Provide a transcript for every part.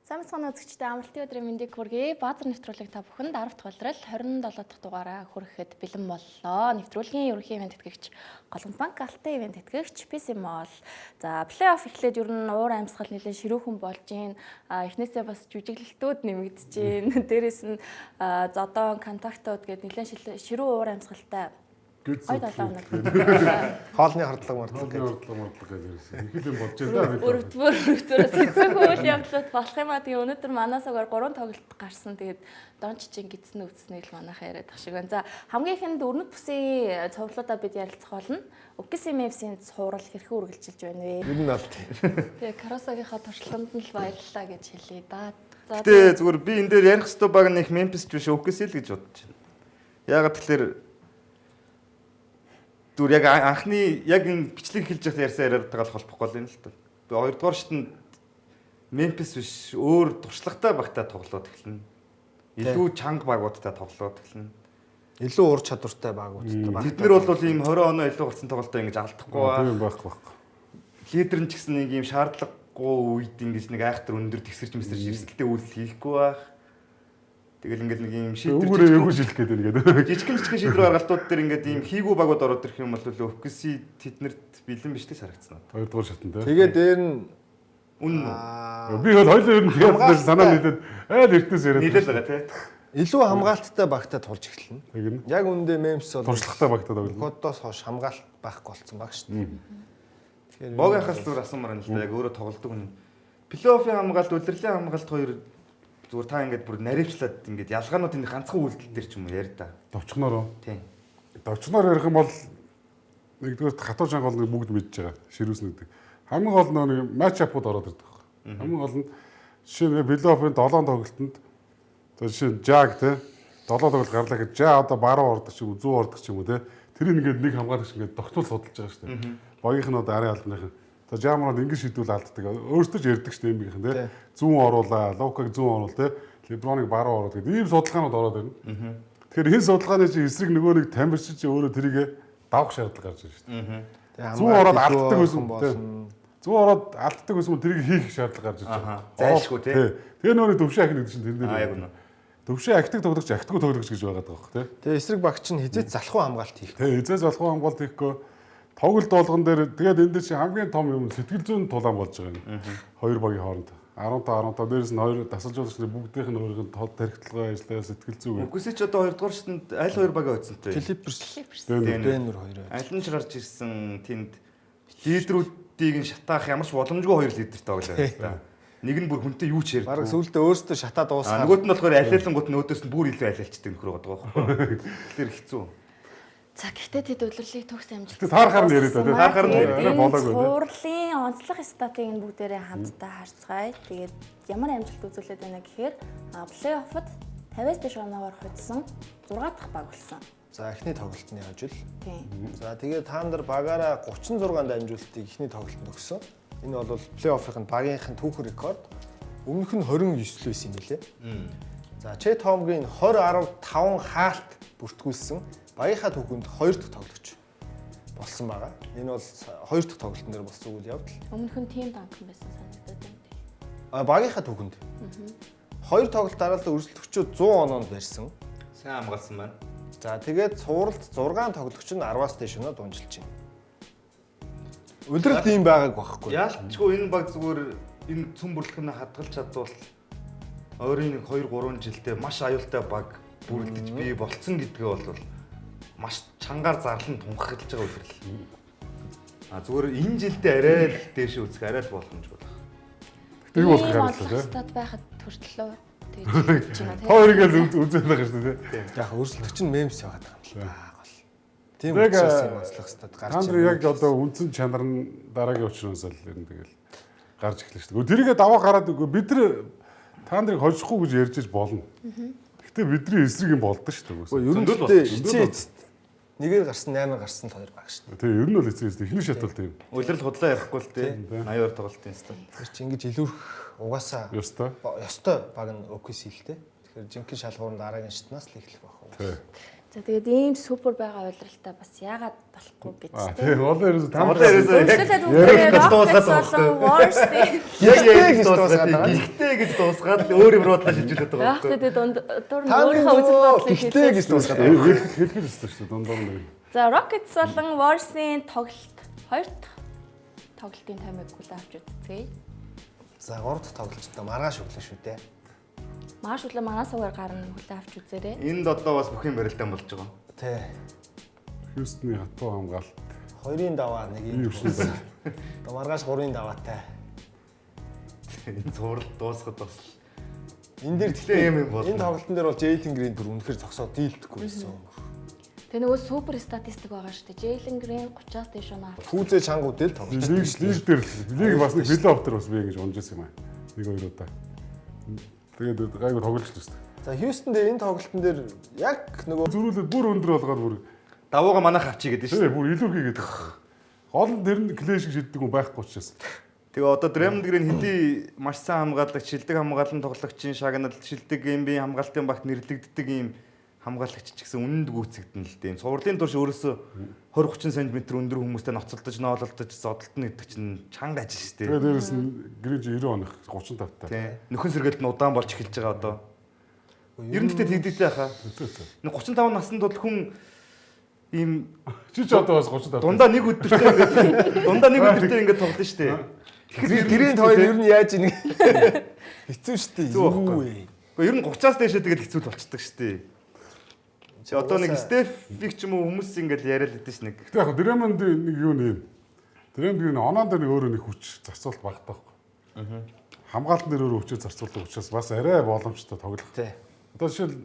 Самцхан үзэгчдээ амралтын өдрийн мэндийг хүргэе. Баазар нэвтрүүлэг та бүхэнд 10 дахь улирал 27 дахь дугаараа хүрэхэд бэлэн боллоо. Нэвтрүүлгийн ерөнхий ивент тэтгэгч Голомт банк алтан ивент тэтгэгч PC Mall. За, плей-офф эхлээд ер нь уур амьсгал нэлээд ширүүхэн болж гин. Эхнээсээ бас жүжиглэлтүүд нэмэгдэж гин. Дээрээс нь зодон, контактууд гэдэг нэлээд ширүү уур амьсгалтай Ой 7 хоног. Хоолны хордлого гэдэг ирсэн. Их юм болж байна. Өрөвдөрөөс эцэг үйл явдлууд болох юм а. Тэгээ өнөөдөр манасагаар 3 тоглолт гарсан. Тэгээд донччин гидсэн өвдснийг л манайхаа яриад тах шиг байна. За хамгийн ихэнд өрнөд бүсийн цовруулуудаа бид ярилцах болно. Уксимэвсийн цуврал хэрхэн үргэлжилж байна вэ? Ер нь аль тийм. Тэгээ Каросагийнхаа туршлаганд нь л баярлалаа гэж хэлье да. Гэтэ зүгээр би энэ дээр ярих хэвээр баг нэг Мемфис биш Уксил гэж бодож байна. Яагаад тэгэхээр зүгээр яг анхны яг энэ бичлэг хэлж байхад ярьсан яриадтайгаа л холбохгүй л юм л та. Би хоёрдугаар шатнд Мемфис биш өөр туршлагатай багтаа тоглоод эхэлнэ. Илүү чанга багуудтай тоглоод эхэлнэ. Илүү ур чадвартай багуудтай баг. Бид нар бол ийм 20 оноо илүү гарсан тоглолтоо ингэж алдахгүй байгаа. Тийм байхгүй. Лидер нь ч гэсэн нэг ийм шаардлагагүй үед ингэж нэг айхтар өндөр тэгсэрч мэсэрч эрсдэлтэй үйлдэл хийхгүй байх. Тэгэл ингээл нэг юм шийдвэр өгөөрөө өгөө шилэх гэдэг ингээд. Жижигхэн шийдвэр гаргалтууд дээр ингээд ийм хийгүү багууд ороод ирэх юм бол өвкси тэднэрт бэлэн биштэй харагдсан надад. Хоёрдугаар шатнд те. Тэгээ дээр нь би бол хоёлоо ер нь тэгээд санаа нийлээд айл эртнээс яриад нийлээд байгаа те. Илүү хамгаалттай багтаа тулж эхэлнэ. Яг үндэ Мемс бол туршлагатай багтаа тоглоно. Кодоос хойш хамгаалт байхгүй болсон баг шүү дээ. Тэгэхээр богийнхаас зүгээр асуумаар нь л да яг өөрөө тоглодог хүн. Плей-оффын хамгаалт, улирлын хамгаалт хоёр зүгээр та ингээд бүр наривчлаад ингээд ялгаанууд энэ ганцхан үйлдэл дээр ч юм уу яар та. Довчгоноор. Тийм. Довчгоноор ярих юм бол нэгдүгээр хатуу шангол нэг бүгд мэдж байгаа. Ширүүс нэгдэг. Хамгийн гол нь матч апууд ороод ирдэг байна. Хамгийн гол нь жишээ нь плей-оффын 7 тоглолтод жишээ нь Жаг те 7 тоглолт гарлаа гэж Жа одоо баруун ордог ч юм уу 100 ордог ч юм уу те тэрийг ингээд нэг хамгаалагч ингээд тогтмол судалж байгаа шүү дээ. Багийнх нь одоо арай албаных нь Жамрууд ингэ шийдвэл алддаг. Өөртөө ч ярьдаг шүү дээ эмгийнхэн те. 100 оруулаа, Лукаг 100 оруул те. Леброныг баруун оруул гэдэг ийм судалгаанууд ороод байна. Тэгэхээр энэ судалгааны чинь эсрэг нөгөө нэг тамирчин чинь өөрөө тэрийг давах шаардлага гарч ирж шүү дээ. 100 ороод алддаг байсан те. 100 ороод алддаг байсан тэрийг хийх шаардлага гарч ирж байна. Зайлшгүй те. Тэгээ нөгөө төвшин ахин гэдэг чинь тэр дээр. Яг үнэ. Төвшин ахдаг тоглогч, ахтгүй тоглогч гэж байгаа даа те. Тэгээ эсрэг багч нь хизээч залхуу хамгаалт хийх. Тэ хизээч залхуу хамгаалт хийхгүй тоглолт болгон дээр тэгээд энэ дээр чи хамгийн том юм сэтгэл зүйн тулаан болж байгаа юм. Хоёр багийн хооронд 15 дээрээс нь хоёр дасалжуулагчны бүгдийнх нь өөрийнх нь тод тархитлагын ажиллагаа сэтгэл зүй. Үгүйсээ ч одоо хоёрдугаар шатнд аль хоёр багийн хоцсонтой. Клиперс Дэнүр хоёр. Аль нь ч гарч ирсэн тэнд лидерүүдийг нь шатаах ямар ч боломжгүй хоёр лидертэй тоглоо та. Нэг нь бүр хүнтэй юу ч ярьдаг. Бараг сүултээ өөртөө шатаа дуусгаад. Нөгөөд нь болохоор алиалангууд нь өөдөөс нь бүр илүү алиалчдаг нөхөр байгаа байхгүй. Тэгэхээр хэцүү. За гэхдээ тэд удирлыг төгс амжилт. Таархаар нь яриад байна. Таархаар нь яриад болоогүй. Цуурлын онцлог статыг нь бүгдээрээ хамтдаа харцгаая. Тэгээд ямар амжилт үзүүлээд байна гэхээр плей-оффод 50-аас дээш оноогоор хоцсон 6 дахь баг болсон. За эхний тоглолтны хажил. Тийм. За тэгээд та нар багаараа 36 дамжуулалтыг эхний тоглолтод өгсөн. Энэ бол плей-оффын багийнхэн түүхэн рекорд. Өмнөх нь 29 л байсан юм лээ. За Чет Хомгийн 20-15 хаалт бүртгүүлсэн. Багийнхаа түүхэнд 2 дахь тоглогч болсон байгаа. Энэ бол 2 дахь тоглолтын дээр болсон үйл явдал. Өмнөх нь тим данхан байсан санагдаад байна. Багийнхаа түүхэнд. 2 тоглолт дараалал өрсөлдөгчөд 100 оноонд барьсан. Сайн хамгаалсан байна. За тэгээд цувралд 6 тоглогч нь 10-аас дээш оноо дунжилж байна. Үлрэлт ийм байгааг байхгүй. Яалтчгүй энэ баг зүгээр энэ цөм бүрлэхнээ хадгалж чадвал ойрын 2-3 жилдээ маш аюултай баг бүрэлдэж бий болцсон гэдгээ бол маш чангаар зарлан тунхаглаж байгаа үлрэл. Зүгээр энэ жилдээ арай л дээш үзэх арай л боломжгүй байна. Тэг болох хэрэглээ тийм. Стат байхад төртлөө тэгж байна тийм. Хоёр ингээл үзээд байгаа шүү дээ. Яг өрсөлдөгч нь Мемс яваад байгаа юм шиг гол. Тийм учраас юм онцлог стат гарч ирсэн. Танд яг одоо үндсэн чанар нь дараагийн учраас л ер нь тэгэл гарч эхэлж шүү дээ. Тэрийгээ даваа гараад бид нар та нарыг хожихгүй гэж ярьж иж болно. Гэхдээ бидний эсрэг юм болдог шүү дээ. Ер нь эцээ нэгээр гарсан 8 гарсан 2 баг шүү дээ. Тэгээ ер нь бол эцээс эхний шатвал тийм. Улирал худлаа ярихгүй л тийм 80-аар тоглолтын стат. Тэгэхээр чи ингэж илүүрх угаасаа ёстой баг нь ОКС хэлтэй. Тэгэхээр жинхэнэ шалгуурын дараагийн шатнаас л эхлэх байх уу. За тэгээд ийм супер байгаа уйлралтай бас яагаад болохгүй гэж тийм олон ерөөсөө Тамаа яриад Гэхдээ гэж дуусгаад өөр юм руудлаа шилжүүлээд байгаа байхгүй. Тэгээд дунд Та өөрийнхөө үзэл бодлыг гэхдээ гэж дуусгаад байгаа. хэлхэл өссөн шүү дээ дундуур нэг. За Rockets болон Wars-ийн тоглолт хоёр дахь тоглолтын таймыг хүлээн авч үзье. За 3 дахь тоглолттой маргааш өглөө шүү дээ. Маш өглөө манаас угаар гарна хүлээн авч үзээрэй. Энд одоо бас бүх юм барилдаан болж байгаа. Тий. Хьюстны хатуу хамгаалалт. 2-ын даваа 1-ийн. Одоо маргааш 3-ын даваатай. Энэ зурлал дуусгаад бас Энэ дээр Гэхдээ юм болно. энэ тоглолтын дээр бол Jalen Green бүр үнэхээр зогсоод дийлдэхгүй байсан. Тэгээ нөгөө супер статистик байгаа шүү дээ. Jalen Green 30-аас дээш оноо авч. Хүүзээ чангуудэл тоглож. Лиг дээр лиг бас нэг плей-офф дээр бас би ингэж унжсэн юм аа. Нэг хоёр удаа. Тэгээд гайгүй тоглож л үстэй. За Houston дээр энэ тоглолтын дээр яг нөгөө Зөрүүлээд бүр өндөр болгоод бүр давууга манайх авчий гэдэг шүү. тий бүр илүү хийгээд байгаа. Гол нь тэр нь клэш гэж шийддэг юм байхгүй учраас. Тэгээ одоо Draymond Green хэдий маш сайн хамгаалагч, шилдэг хамгаалан тоглогчийн шагналд шилдэг NBA хамгаалтын багт нэрлэгддэг ийм хамгаалагч ч гэсэн үнэнд гүйцэгдэн л дээ. Цувралын турш өөрөөсөө 20-30 см өндөр хүмүүстэй ноцолдож, ноололдож, зодолтно гэдэг чинь чанга ажил шүү дээ. Тэгээд дээрэс нь Green 90 оных 35 таа. Тий. Нөхөн сэргэлт нь удаан болж эхэлж байгаа одоо. Ер нь тэгтээ тэгдэгтэй хаа. 35 наснд бол хүн ийм Чи ч одоо бас 35. дундаа нэг өдөртөө ингээд тоглоно шүү дээ. Гэрээнд хоёр ер нь яаж ийн хэцүү шүү дээ. Хэцүү байхгүй. Юу вэ? Гэхдээ ер нь 30-аас дээшээ тэгэл хэцүү болчихдог шүү дээ. Чи одоо нэг Стефик ч юм уу хүмүүс ингээд яриад байдсан ш нэг. Гэтэ яг Draymond нэг юу нэм. Draymond оноо дээр нэг өөрөө нэг хүч зарцуулалт багтаа байхгүй. Хамгаалтан дээр өөрөө хүчээр зарцуулдаг учраас бас арай боломжтой тоглох. Тий. Одоо жишээл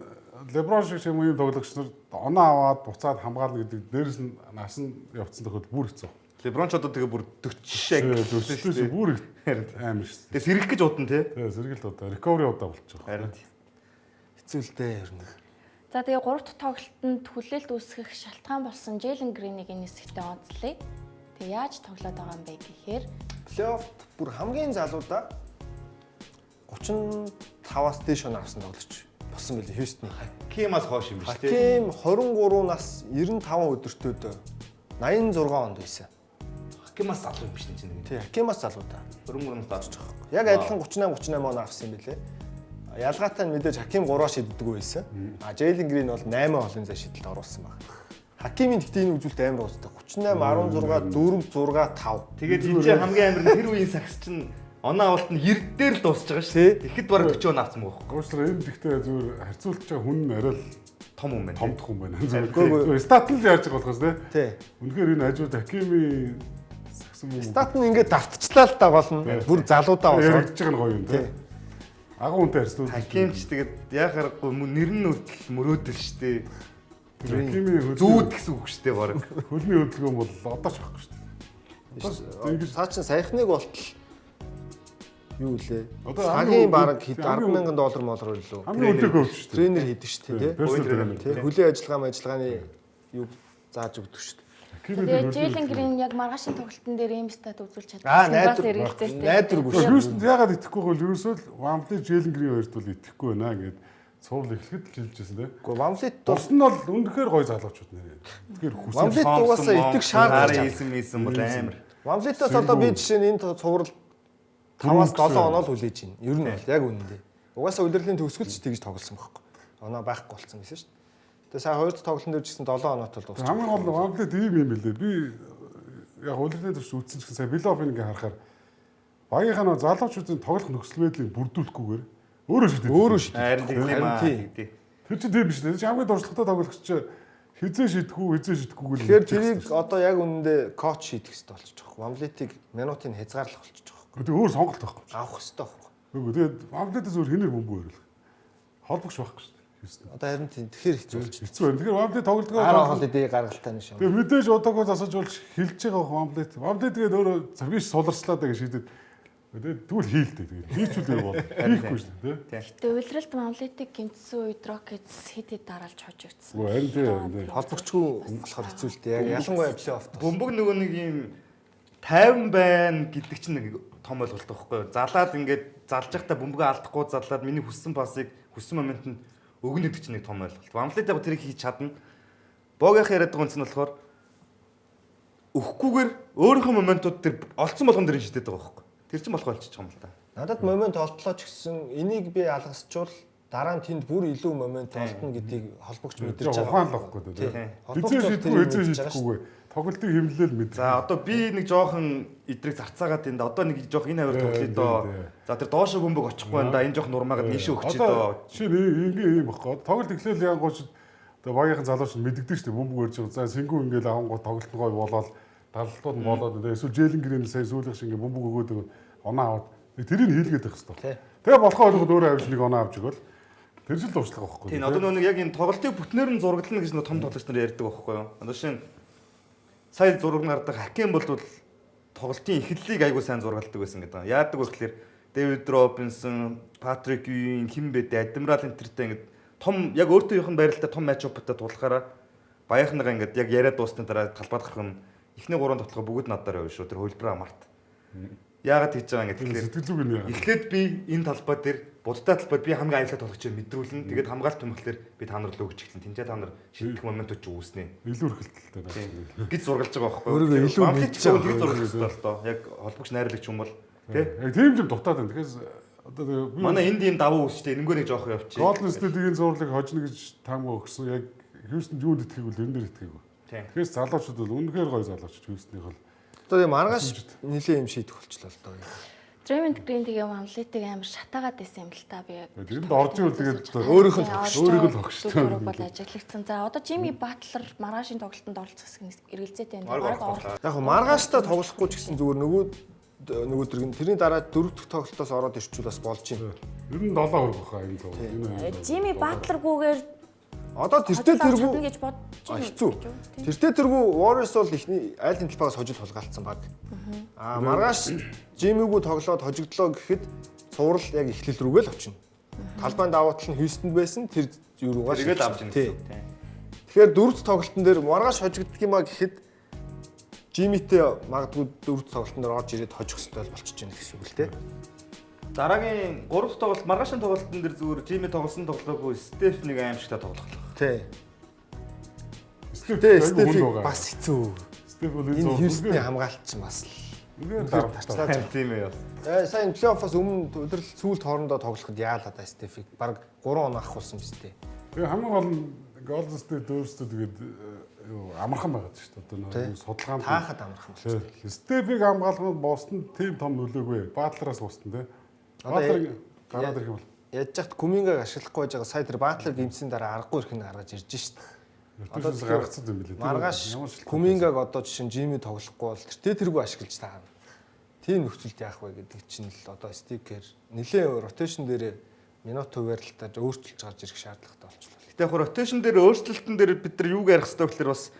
LeBron шиг юм уу тоглогч нар оноо аваад буцаад хамгаална гэдэг дээрэс нь нас нь явцсан тохиол бүр хэцүү. Леброн ч одоо тэгээ бүр 40 шаг Дөрөвчлөөс бүр амар шүү. Тэгээ сэргэх гэж удаа тий. Тэгээ сэргэлт одоо recovery удаа болчих. Харин Хэцүү л дээ ер нь. За тэгээ 3 дахь тоглолтод хүлээлт үүсгэх шалтгаан болсон Jalen Green-ийг энэ хэсэгтээ онцлоё. Тэгээ яаж тоглоод байгаа юм бэ гэхээр Плей-оффт бүр хамгийн залуудаа 35-аас дээш он авсан тоглогч болсон байлээ Houston-ы. Хакимаас хойш юм биш тий. Хаким 23 нас 95 өдөртөөд 86 онд байсан. Хакимаас залуу юм биш чинь нэг. Тий, Хакимаас залуудаа. 23 нас дааж байгаа. Яг адилхан 38 он авсан юм билээ. Ялгаатай нь мэдээж Хаким 3-аар шийддэг байсан. Jalen Green бол 8 хоолын зай шийдэлд оруулсан байна. Хакимийн гэхдээ энэ үзүүлэлт амар уусдаг. 38 16 4 6 5. Тэгээд энэ чинь хамгийн амар нь тэр үеийн сагс чинь оноо авалт нь 90 дээр л дуусж байгаа шүү. Тэгэхэд бараг 40 он авсан байгаа байхгүй. Уучлаарай энэ гэхдээ зүгээр харьцуулж байгаа хүн нь арай л Том юм байна. томдох юм байна. Зүгээр стат л яаж байгаа болохоос Тий. үнэхээр энэ хажууд Хакимийн сагсан юм. Стат нь ингээд давтчихлаа л та гол нь. Бүр залуудаа болоод. Яригдж байгаа нь гоё юм тий. Агуу үнтэй харьцуулж. Хакимч тэгээд яхаарахгүй нэр нь хүртэл мөрөөдөл шүү дээ. Хакимийн Зүүд гэсэн үг шүү дээ бараг. хөлний хөдөлгөөн бол одоо ч байхгүй шүү дээ. Цаа чин саяхныг болтол юу лээ? Одоо Цагийн бараг хэд 10,000 доллар молроо илүү. хамгийн өдөргөө өвч шүү дээ. Тренер хийдэг шүү дээ, тий. Хөлийн ажиллагааны юу зааж өгдөг шүү дээ. тэгээ Jalen Green яг маргаашийн тоглолтын дээр ийм стат үзүүлж Аа, чадсан. Эргэлзээтэй. найдваргүй шүү. Хьюстон ягаад итгэхгүй бол ерөөсөө л Вамбле Jalen Green хоёрт бол итгэхгүй байна гэд цуврал эхлэхэд л хэлжсэн тий. Гэхдээ Вамлет бол Бус нь бол үнэхээр гоё залуучууд нэр. Тэгэхээр хүсэл Вамлет дугаасаа итгэх шаардлага хийсэн бол амар. Вамлетаас одоо би жишээ нь энэ цуврал 5-аас 7 оноо л хүлээж байна. Ер нь бол яг үнэндээ. Угаасаа удирдлагын төгсгөлч тэгж тоглосон байхгүй. Оноо байхгүй болсон гэсэн шүү дээ. Тэгээ сая хоёр дахь тоглолтын дээр жисэн 7 оноотой л дууссан. хамгийн гол нь Вамбле ийм юм билээ. Би яг удирдлагын төвч үзсэн ч гэсэн сая плей-офф ингээ харахаар багийнхаа залуучуудын тоглох нөхцөл байдлыг бүрдүүлэхгүйгээр өөрөө шийдэж. Харин тийм аа. Тэр чинь тийм биш үү? Хамгийн дурсгалтай тоглогч хизээ шидэхгүй гэл. Тэгэхээр тэрийг одоо яг үнэндээ коуч шийдэх хэрэгтэй болчих жоох. Вамлетийг минутын хязгаарлах болчих жоох. Тэгээ өөр сонголт байхгүй. Авах хэрэгтэй байхгүй. Үгүй тэгээд Вамблетээс өөр хинээр бөмбөг өөрөл. Холбогч байхгүй шүү дээ. Одоо харин тэгэхээр хэцүү болчих. Хэцүү байна. Тэгэхээр Вамблет тоглолтгоо Араа хоол идэ гаргалтай нь шүү. тэгээ мэдээж удаагүй засаж болж хэлж байгаа Вамблет. Вамблет тэгээд өөрөө царгийш суларчлаа гэж шийдэд. Тэгээд тэгвэл хийлдэ тэгээд. Хийчихвэл бол хийхгүй шүү дээ. Тэгээ уйлралт Mamlet-ийг гинцсэн үед Rockets хэд дараалж хожигдсан. Үгүй харин тийм. Холбогчгүй болохоор хэцүү л дээ. Яг ялангуяа плей-офф. Бөмбөг нөгөө нэг юм 50 байна гэдэг чинь нэг том ойлголт байхгүй юу? Залаад ингээд залж байхдаа бөмбөгөө алдахгүй залаад миний хүссэн пасыг хүссэн моментод өгнө гэдэг чинь нэг том ойлголт. Вамлет яг тэрийг хийж чадна. Богийнх яриад байгаа үнц нь болохоор өгөхгүйгээр өөрийнхөө моментууд дээр олцсон болгон дээр шидэд байгаа байхгүй. Тэр чинь болох болчих юм л да. Надад момент олдлоо ч гэсэн энийг би алгасчвал дараа нь тэнд бүр илүү момент олдно гэдгийг холбогч мэдэрч байгаа. Ухаан л байхгүй тийм. Хизээ шийдгүй эзээ шийдэхгүйгээ тоглолтыг хэмлээл мэд. За одоо би нэг жоохон идрийг зарцаагаад энэ одоо нэг жоохон энэ хавар тоглоё доо. За тэр доошо бөмбөг очихгүй байна да. Энэ жоохон нурмаагаад нийшээ өгчээ доо. Жишээ нь ингээ юм баггүй. Тоглолт эхлээл янгууч одоо багийнхан залууч мэддэгдэн шүү дээ. Бөмбөг өрж байгаа. За сингүү ингээл авангуу тоглолт гой болоод далалтууд нь болоод эсвэл жээлэн гэрэл сая сүүлэх шиг ингээ бөмбөг өгөөд оноо аваад тэрийг хийлгээд байх хэрэгтэй. Тэгээ болохоо ойлгоод өөрөө авч нэг оноо авч игэл тэр жил дуршлага байхгүй. Тийм одоо нэг яг энэ тоглолтыг бүтнээр нь зураглана гэж том тоглогч нар ярьдаг байхгүй юу. Одоо шинэ сая зураг нардаг хаким бол тоглолтын эхлэлийг айгүй сайн зургалдаг байсан гэдэг. Яадаг вэ гэхээр Дэвид Робинсон, Патрик Юин, Химбэд, Адмирал Интертэй ингээд том яг өөртөөх нь байралтай том матчуптай тулахаараа баяхнагаа ингээд яг яриад дуусны дараа талбайд гарах нь эхний 3 тоглолт бүгд надаар явна шүү. Тэр хөлбраа март. Яагаад хийж байгаа юм гэхээр сэтгэлгүй нь яагаад. Эхлээд би энэ талбай дээр будалтай талбайд би хамгийн аюултай тоглогчийг мэдрүүлнэ. Тэгээд хамгаалт төмөхлөөр би та нар л өгч эхлэн. Тинчээ та нар шийдэх моментууд ч үүснэ. Илүү өрхөлтөлтэй байна. Гэж зургалж байгаа байхгүй юу? Өөрийгөө илүү мэдж байгаа гэж зургалж байгаа л доо. Яг холбогч найрлагч юм бол тий. Яг тийм юм дутаад байна. Тэгэхээр одоо манай энд ийм давуу үсчтэй энэнгөө нэг жоох явчих. Golden State-ийн зурлыг хожно гэж таамаг өгсөн. Яг Houston юунд итгэх вэ? Энэ дээр итгэх үү? Тэгэхээр залуучууд бол үнэхээр гоё залуучууд Houston-ийг бол Одоо маргааш нэлээ юм шийдэх болчлоо л доо. Draymond Green тэгээ Van-Vliet-ийг амар шатаагаад байсан юм л та би. тэрэнд орж ивэл тэгээд Өөрийнх нь тогштой. Зураг бол ажиглагдсан. За одоо Jimmy Butler маргаашийн тоглолтод оролцох гэсэн эргэлзээтэй байна. Яг нь маргааштай тоглохгүй ч гэсэн зүгээр нөгөөдөр нь тэрний дараа 4 дахь тоглолтоос ороод ирчүүл бас болж юм. Ер нь 7 хөрөг баха юм зов. Энэ Jimmy Butler-гүйгээр Одоо тэртээ тэргүй гэж бодож байна. хэцүү. Тэртээ тэргүй Warriors бол ихний айлын талбайгаас хожил хулгаалтсан баг. Маргааш Jimmy-гүү тоглоод хожигдлоо гэхэд цуврал яг эхлэл рүүгээ л очино. Талбайн давуу тал нь Houston байсан тэр юуруугаар тэргээл авч ирсэн. Тэгэхээр дөрөвт тоглолтын дээр маргааш хожигддаг юм а гэхэд Jimmy-тэй магадгүй дөрөвт тоглолтын дээр орж ирээд хожих хэрэгтэй болчихж байна гэсэн үг л дээ. Дараагийн 3 дахь тоглолт маргаашийн тоглолтын дээр зүгээр Jimmy тоглосон тоглоогүй Steph нэг аимшигтай тоглолоо. Тий. Стеф бас хэцүү. Стеф бол Энэ Houston-ийн хамгаалт чинь бас л дарамтлаа. Тийм ээ. Сайн плей-оффоос өмнө удирдал сүүлд хоорондоо тоглоход яалаа да Стефиг баг 3 оноо авахулсан биз дээ. Тэгээ хамгийн гол нь Golden State өөрсдөө тэгээд амархан байгаад шүү дээ. Одоо нэг судалгаанд таахад амархан шүү дээ. Стефиг хамгаалахад Бостон тийм том нөлөөгүй. Батлераас Бостон тий. Батлер гараад ирэх юм бол яаж яхад Кумингаг ашиглахгүй байж байгаа сая тэр Батлер гимсийн дараа аргагүй ирэх нь гаргаж ирж шүү дээ. Одоо гаргацсан юм билээ. Маргааш Кумингаг одоо жишээ нь Jimmy тоглохгүй бол тэргүй ашиглаж таа. Тийм нөхцөлд яах вэ гэдэг чинь л одоо стикер нэлээ ротейшн дээр минут хуваарилтаа өөрчилж гарч ирэх шаардлагатай болчихлоо. Гэтэ яг ротейшн дээр өөрчлөлтөн дээр бид нар юуг ярих хэрэгтэй гэхээр бас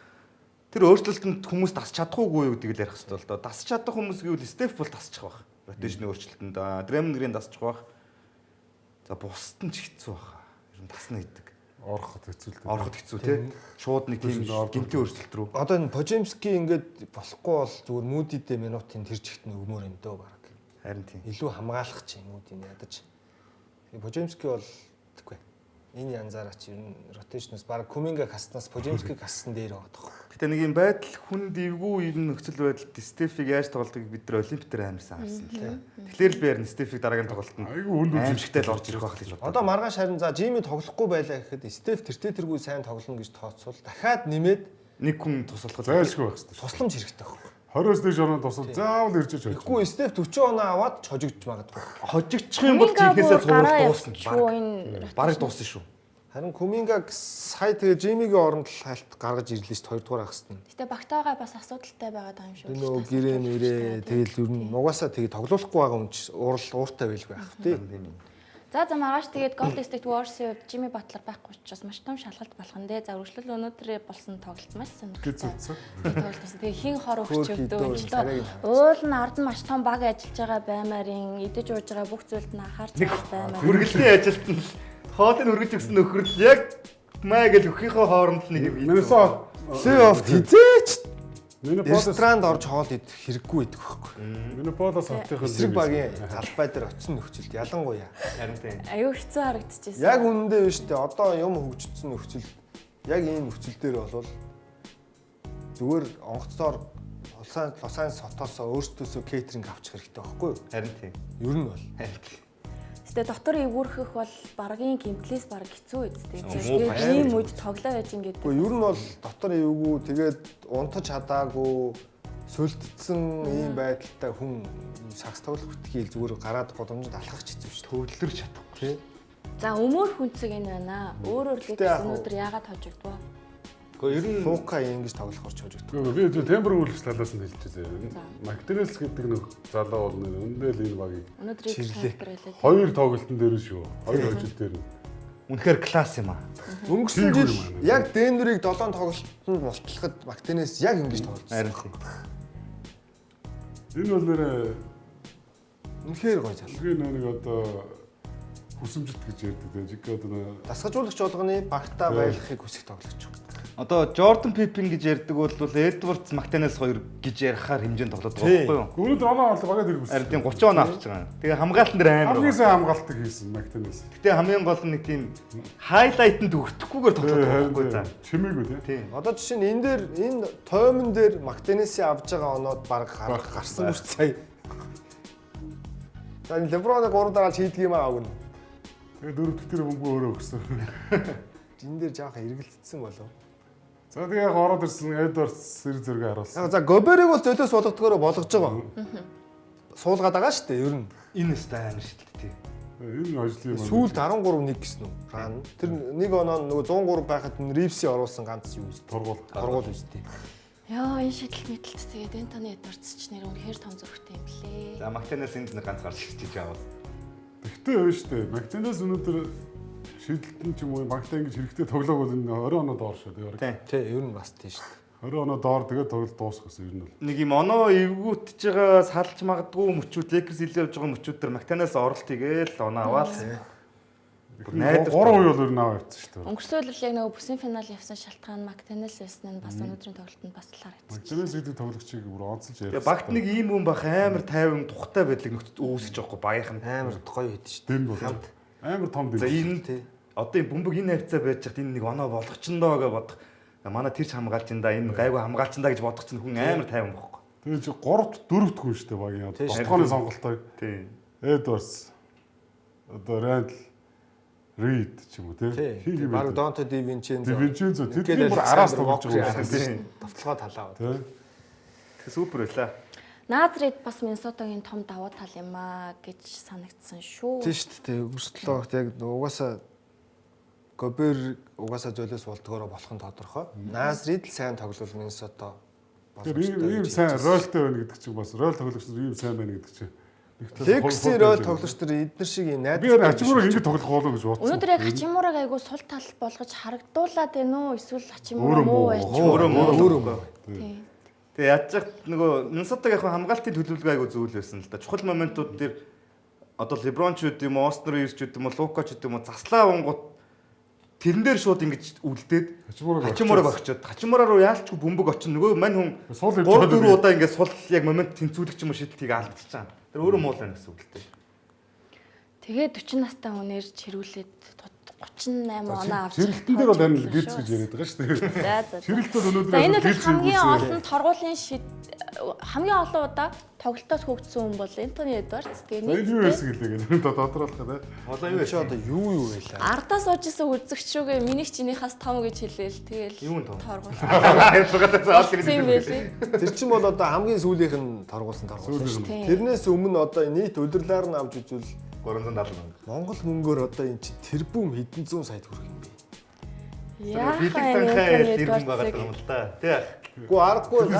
тэр өөрчлөлтөнд хүмүүс дасч чадахгүй юу гэдгийг л ярих хэрэгтэй л доо. Дасч чадах хүмүүс гэвэл Стеф бол дасчих байх. Ротейшны өөрчлөлтөнд Draymond Green дасчих байх. За бусд нь ч хэцүү байх. Ер нь тасна гэдэг. Ороход хэцүү л. Ороход хэцүү тий. Шууд нэг тийм гинтийн өөрчлөлт рүү. Одоо энэ Пожемски ингээд болохгүй бол зүгээр Мүүдидээ минутын тэр жигт нь өгмөр юм дөө баг. Харин тийм. Илүү хамгаалах чинь Мүүдийг ядаж. Пожемски бол тэггүй. Энэ янзаараач ер нь ротейшнээс баг Куминга каснаас Пожемскиг кассан дээр байгаа тоххой. Гэтэ нэг юм байдал хүн дэвгүй юм нөхцөл байдалд Стефиг яаж тоглодгийг бид нар Олимп дээр амарсан харсан тий. Тэгэхээр л би ярина Стефиг дараагийн тоглолтод аимшигтай л орж ирэх байх гэж бодлоо. Одоо маргааш харин за Jimmy тоглохгүй байлаа гэхэд Стеф тэргүй сайн тоглоно гэж тооцвол дахиад нэмээд нэг хүн туслахад зайлшгүй байх хэрэгтэй. тусламж хэрэгтэй байхгүй. 20-оос дээш орон тусал заавал ирж чаж. Тэгэхгүй Стеф 40 оноо аваад хожигдж магадгүй. хожигдчих юм бол жинхнээсээ цуврал дуусна. Бараг дуусна шүү. Харин Кумингаг сая тэгээ Jimmy-гийн оронд л хальт гаргаж ирлээ ш 2 дугаар ахсна. Гэтэ багтаагаа бас асуудалтай байгаад байгаа юм шүү. Нөө гэрээ мэрээ тэгэл ер нь нугасаа тэгээ тоглохгүй байгаа юм чи ууртай байлгүй байх тий. За маргааш тэгээд Golden State Warriors-ийн хувьд Jimmy Butler байхгүй учраас маш том шалгалт болох нь дээ. За өргөжлөл өнөөдөр болсон тоглолт маш сонирхолтой. Тоглолт бас тэгээ хин хор өгч өгдөө. Уул нь ард нь маш том баг ажиллаж байгаа баймарын идэж ууж байгаа бүх зүйлд нь анхаарч байгаа баймаар. Хүргэлтийн ажилт нь хоолыг өргөж өгсөн нөхөр л яг маа гэж өхийнхөө хооронд л нэг юм. Минесо плей-офф хизээч Миннеаполис ресторанд орж хоол идэх хэрэггүй идэх байхгүй. Миннеаполис хотынхын Эсрэг багийн талбай дээр очсон нөхцөлд ялангуяа. Харин тийм. Аюу хэцүү харагдчихжээ. Яг үнэндээ биш үү? Одоо юм хөгжсөн нөхцөл яг ийм нөхцөл дээр болвол зүгээр онгоцоор Лос Анжелес хотоос өөртөөсөө кейтеринг авчих хэрэгтэй байхгүй юу? Харин тийм. Ер нь бол. Харин тийм. Гэтэ дотор эвгүрхэх бол багийн гимтлээс баг хэцүү үсттэй. Муу Тэгээд ийм үед тоглоо байж ингээд. Гэхдээ ер нь бол дотор эвгүй тэгээд унтаж чадаагүй сүлдсэн ийм байдалтай хүн сакс тоглох битгийл зүгээр гараад годомжид алхах ч хэцүү шүү. Төвлөрч чадахгүй. За өмөр хүнцэг энэ байна. Өөрөөр хэлбэл өнөөдөр яагаад хожигдваа? Гэхдээ ер нь Фука ингэж тоглохоор ч хожигддог. Би тембер үйлчлэх талаас нь хэлж байгаа. Мактинес гэдэг нэг залуу бол өндөл энэ багийг Өнөөдөр хэлээ. хоёр тоглолтын дээр шүү. Хоёр хожил дээр нь. үнэхээр класс юм аа. Өнгөрсөн жил яг Денверийг 7 тоглолтод болтлоход Мактинес яг ингэж тоглосон. Харин тийм. Энэ бол нэрээ Үнэхээр гоё зал. үлгийн нэг одоо хүсэмжит гэж ярьдаг дээ. Жиг одоо Дасгажуулагч болгоны багтаа байлгахыг хүсэх тоглогч. Одоо Jordan Pippen гэж ярьдаг бол Edwards, Martinez хоёр гэж ярихаар хэмжээнд тоглоод байгаа байхгүй юу? өнөөдөр оноо олж багаад ирсэн. Харин тийм 30 он авч байгаа. Тэгээ хамгаалтан дээр амар. хамгийн сайн хамгаалтыг хийсэн Мактинес. Гэтэ хамгийн гол нь нэг тийм хайлайтэнд өгөхдөхгүйгээр тоглоод байгаа байхгүй за. Чимээгүй тий. Тийм. Одоо жишээ нь энэ тоймон дээр Мактинесийн авж байгаа оноод баг гарсан мөрч сая. За Леброны 3 дараалж хийдэг юм аа өгнө. Тэгээ дөрөв дээр мөнгө өөрөө өгсөн. Энэ дээр жаахан эргэлцсэн болов. За тэгээ яг ороод ирсэн Edwards зэрэг харуулсан. Яг за Гоберыг бол золиос болгодгоор болгож байгаа. Суулгаад байгаа шүү дээ ер нь. Энэ өстэй амар шилдэг. Энэ ажлын юм. Сүүлд 13-1 гэсэн үү? Ран. Тэр нэг оноо нөгөө 103 байхад Ривси оруулсан ганц юу вэ? Торгуул үстэй. Яа энэ шидэл мэдэлт тэгээд Энтони Эдвардс ч нэр үнэхээр том зөрөгтэй юм блэ. За Martinez энд нэг ганц гарч ирчихэж байгаа. Тэгтээ байна шүү дээ. Мактинес өнөөдөр шийдэлтэн ч юм уу багтаа ингэж хэрэгтэй тоглоог бол энэ 20 оноо доор шүү дээ. Тий, ер нь бас тийм шүү дээ. 20 оноо доор тэгээд тоглолт дуусгасан ер нь бол. Нэг юм оноо эвгүүтж байгаа салж магадгүй мөчүүд Lakers илээ явж байгаа мөчүүд төр Martinez оролт игээл оноо аваад. Найдвар 3 үе бол ер нь аваа явцсан шүү дээ. Өнгөрсөн үеэр яг нөгөө бүсийн финал явсан шалтгаан Мактинес байсан нь бас өнөөдрийн тоглолтод бас л харагдсан. Мактинес гэдэг тоглогчийг бүр онцолж ярьсан. Багт нэг ийм хүн бах амар тайван тухтай байдлыг нөхдөд үүсэж байгаа багийнхан Амар гоё хэд шүү Дэм бол амар том дэм. За энэ тий. Одоо энэ бөмбөг энэ хавцаа байж хат энэ нэг оноо болгочихно гэж бодох. Манай тэрч хамгаалч энэ да энэ гайгүй хамгаалч энэ да гэж бодох чинь хүн амар тайван бохгүй. Тэгээ чи 3-т 4-т хүн шүү дээ багийн одоо тооны сонголтоо. Тий. Edwards одоо Randall Reed ч юм уу тий. дээ. Бараг Донто Дивинчензо. Дивинчензо тэдний бүр араас тоглож байгаа шүү дээ. Тавталгаа талаа. тий. Тэг супер байлаа. Назрид бас Миннесотагийн том давуу тал юм аа гэж санагдсан шүү. Тийм шүү дээ. Өнгөрсөн огт яг угаасаа Гобер угаасаа золиос болдгоороо болох нь тодорхой. Назрид л сайн тоглол Миннесота. Тэр ийм сайн ролтой байна гэдэг чинь бас рол тоглогч ийм сайн байна гэдэг чинь. Лекси рол тоглогч нар эдгээр шиг ийм найдаж. Би Хачимураг ингэж тоглох болоо гэж бодсон. Өнөөдөр яг Хачимураг айгу сул тал болгож харагдуулаад байна уу? Эсвэл Хачимураг муу байж Өөрөө. Тийм. Тэгээ яаж ч нөгөө Миннесотаг яг хамгаалтын төлөвлөгөө айгу зүйл байсан л да. Чухал моментууд дээр одоо LeBron ч үт юм уу, Austin Reeves ч үт юм уу, Luka ч үт юм уу заслаа онгот тэрэн дээр шууд ингэж үлдээд Хачимураг огчод Хачимураа руу яалчгүй бөмбөг очин нөгөө мань хүн 3-4 удаа ингэ сул яг момент тэнцвүүлэх юм шийдэлтийг алдчихсан. Тэр өөрөө муу л байна гэсэн үг л дээ. Тэгээ 40 настай хүнээр чирүүлээд 38 оноо авч. Чирэлтэн дээр бол харин гэлц гэж яриад байгаа шүү дээ. За за. Чирэлт бол өнөөдөр За энэ бол хамгийн олон торгуулийн хамгийн олон удаа тоглолтоос хөгжсөн хүн бол Энтони Эдвардс. Тэгээ юу байсан гэлээ гэдэг тодруулах гэдэг. Одоо юу Чи одоо юу байлаа? ардаас уужсэн үзэгч рүүгээ миний чинийхаас том гэж хэлээл тэгэл Юу том? торгуул. Сургалтад заавал Тийм байлээ. Тэр чинь бол одоо хамгийн сүүлийнх нь торгуулсан торгуул шүү дээ. Тэрнээс өмнө одоо нийт удирлаар нь авч үзвэл 370 мянга. Монгол мөнгөөр одоо энэ чи тэрбум хэдэн зуун сая төгрөг юм бэ? Бэлэг танхаа иргэн байгаа юм л да. Тий. Гүү аргагүй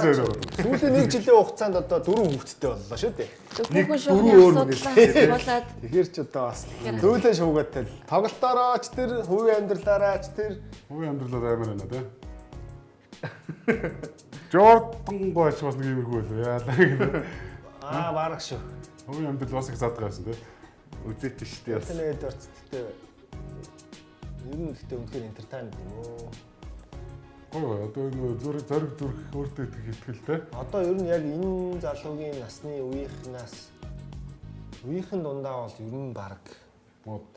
сүүлийн нэг жилийн хугацаанд одоо 4 хүүхэдтэй боллоо шүү дээ. Нэг дөрөв асуудлаад Тэгэхээр ч одоо бас зөөлөн шуугаатай тоглолтоороо ч тэр хувийн амьдралаараа ч тэр Хувийн амьдралаар амар байна тий. Jordan гоч бас нэг юмргүй байлаа. Яалаа гэдэг. барах шүү. Хувийн амьдрал бас их задгаа байсан тий. Үзээд шүү дээ. Энтони Эдвардс гэхдээ ер нь гэхдээ үнэхээр энтертайнмент юм уу? Гой одоо энэ зориг өөртөө ихтэй. Одоо ер нь яг энэ залуугийн насны үеийнхэн дундаа бол ер нь баг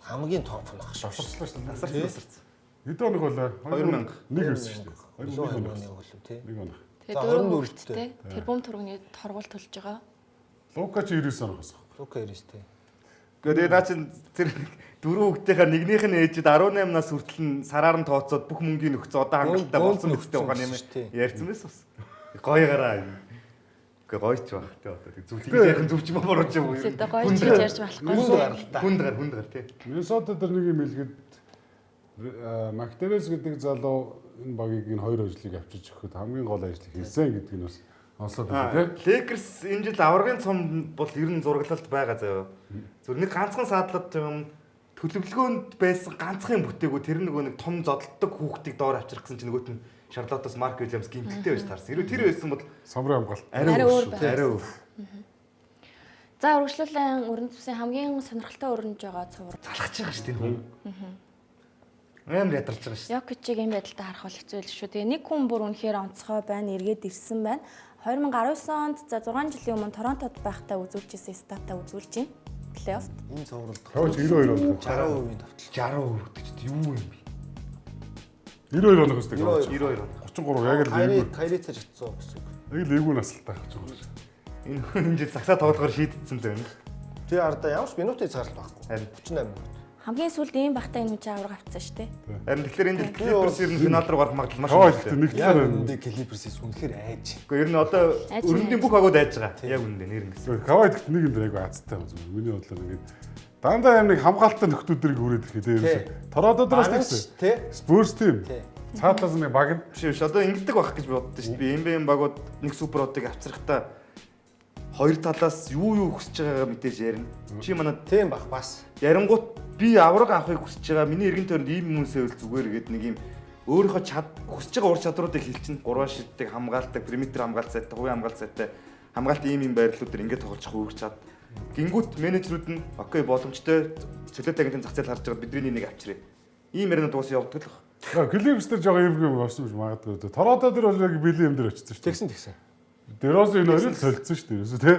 хамгийн топ нь ах шүү. Авсарчлаа шүү дээ. Насарсан. Хэдэн хоног болоо? 2000. Нэг өссөн шүү дээ. 2001 болов тий. Нэг хоног. Тэгээд За, 24 24-тэй тэрбум турганы торгуул төлж байгаа. Лука чи 99 оноос. Лука 99 тий. Гэхдээ наа чин тэр дөрөв хүүхдийнхаа нэгнийх нь ээжэд 18 нас хүртэл нь сараар нь тооцоод бүх мөнгийг өгсөн одоо хангалттай болсон нөхдөд байгаа юм ярьсан байсан бас. Гоё гараа. Гэхдээ гоё ч баг тий одоо зүлгийнхээ зүвч морож юм. Зөвхөн гоё ч гэж ярьж болохгүй. Хүнд гар тий. Миннесота дээр нэг юм хэлгээд Мактерес гэдэг залуу энэ багийг энэ хоёр ажлыг авчиж өгөхөд хамгийн гол ажлыг хийсэн гэдэг нь бас онцлог байна тий. Лекерс энэ жил аваргын цом бол ер нь зураглалт байгаа заяа. Зүр нэг ганцхан саадлаад юм төлөвлөгөөнд байсан ганцхан бүтээгүү тэр нөгөө нэг том зодтолдог хүүхдийг доор авчрах гэсэн чинь нөгөөт нь Шарлотос Марк Уильямс гимтэлтэй байж таарсан. Хэрвээ тэр байсан бол самрын хамгаалт арай өөр шүү. Арай өөр. За үргэлжлүүлэн өрөнд төслийн хамгийн сонирхолтой өрнөж байгаа цувар. Залхаж байгаа шүү дээ хүн. Амар ядарч байгаа шүү. Йокичиг энэ байдалтай харах бол хэцүү л шүү. Тэгээ нэг хүн бүр үнэхээр онцгой байна, эргээд ирсэн байна. 2019 онд за 6 жилийн өмнө Торонтод байхдаа үзүүлжсэн статаа үзүүлж байна. Плей-оффт. Энэ цувралд Хавч 92 он. 60% тавтал. 60% гэж юу юм бэ? 92 оноос гэдэг. 92 он. 33 яг л лигүү. Кайрица жигцсэн гэсэн үг. Яг лигүү насалтай гэж байна. Энэ хүн жил сагсаа тоглохоор шийдсэн л байна. Тэгээ ардаа ямар ч минутын цаарл байхгүй. Харин 38 минут. Хамгийн сүүлд ийм бахтай энэ үжи авраг авцсан шүү дээ. Харин тэгэхээр энэ жил Clippers ер нь финал руу гарах магадлал маш Хавч өндөр. нэг Яг талаар үндэ Clippers-ийг үнэхээр айж. Гэхдээ ер нь одоо өрөндийн бүх агууд айж байгаа. Яг үндэ нэр ингэсэн. Хавайд нэг юм драйг азтай юм зү. Миний бодлоор нэг дандаа юм нэг хамгаалалттай нөхдүүдийг хүрээд ирэхэд дээрээс Торонтодоос тэгсэн. Тий. Spurs team. Тий. Цаатлаас нэг баг нь Биш одоо ингэдэг байх гэж боддоо шүү дээ. Би NBA багууд нэг супер одыг авчрахтаа хоёр талаас юу хүсэж байгаагаа мэдээж ярина. Чи манай Тийм бах бас. ярингуут би авраг авахыг хүсэж байгаа. Миний эргэн тойронд ийм хүмүүсээ үл зүгээр гээд нэг юм өөрийнхөө хүсэж байгаа ур чадруудыг хэлчихнэ. 3 шиддэг хамгаалдаг, периметр хамгаалт сайтай, хувийн хамгаалт сайтай хамгаалт ийм байрлалууд төр ингээд тоглож хөвөрч чад. Гингүүт менежерүүд нь окей боломжтой чөлөөтэй агентын зах зээл харж байгаа бидний нэг авчирээ. Ийм ярианууд уус явагддаг л байна. Клипс дээр жоо юм болсон гэж магадгүй. Торонто дээр бол яг били юм дээр очсон шүү дээ. Тэгсэн. Дөрөөс энэ хоёрыг солилцсон шүү дээ. Тий.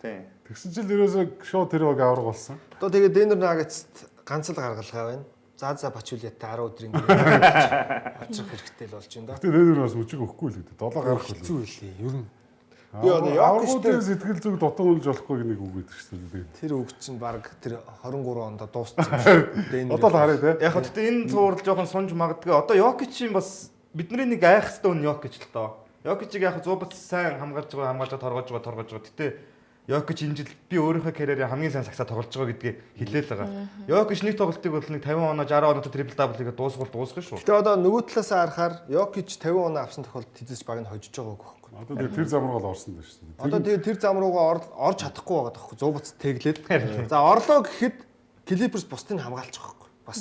Тийм. Тэгсэн чинь дөрөөсөө шоу тэр баг авраг болсон. Одоо тэгээ Денвер Наггетст ганц л гаргалгаа байна. За Бачулиатай 10 өдрийн гэрээ очих хэрэгтэй л болж байна да. Гэтэ нэр бас мөчиг өгөхгүй л гэдэг. 7 гарах л. Хэцүү байлээ. Ер нь Би одоо аврагуудын сэтгэл зүг дутан үлж болохгүй нэг үг гэдэг шүү дээ. тэр үг чинь баг тэр 23 онд дууссан юм шиг. Одоо л харъя те. Яг хөө тэгтээ энэ цуврал жоохон сунж магадгүй. Одоо Йокичийн бас бидний нэг айх хэвээр нь Йокич л тоо. Йокичийг яг 100% сайн хамгаалж байгаа, торгож байгаа. Гэтэ Йокич энэ жил би өөрийнхөө карьерийн хамгийн сайн сагсаа тоглож байгаа гэдгийг хэлээл байгаа. Йокич нэг тоглолтыг бол нэг 50 оноо 60 оноо трипл даблыг дуусгах шүү. Гэтэ одоо нөгөө талаасаа харахаар Йокич 50 оноо авсан тохиолдолд хэзээ ч баг нь хожиж байгаа байхгүй. Одоо тэр зам руу л орсон дээ шүү дээ. Одоо тэгээ тэр зам руугаа орж чадахгүй байгаа тоххой 100% тэглээд. За орлоо гэхэд Clippers бусдыг хамгаалж байгаа байхгүй. Бас.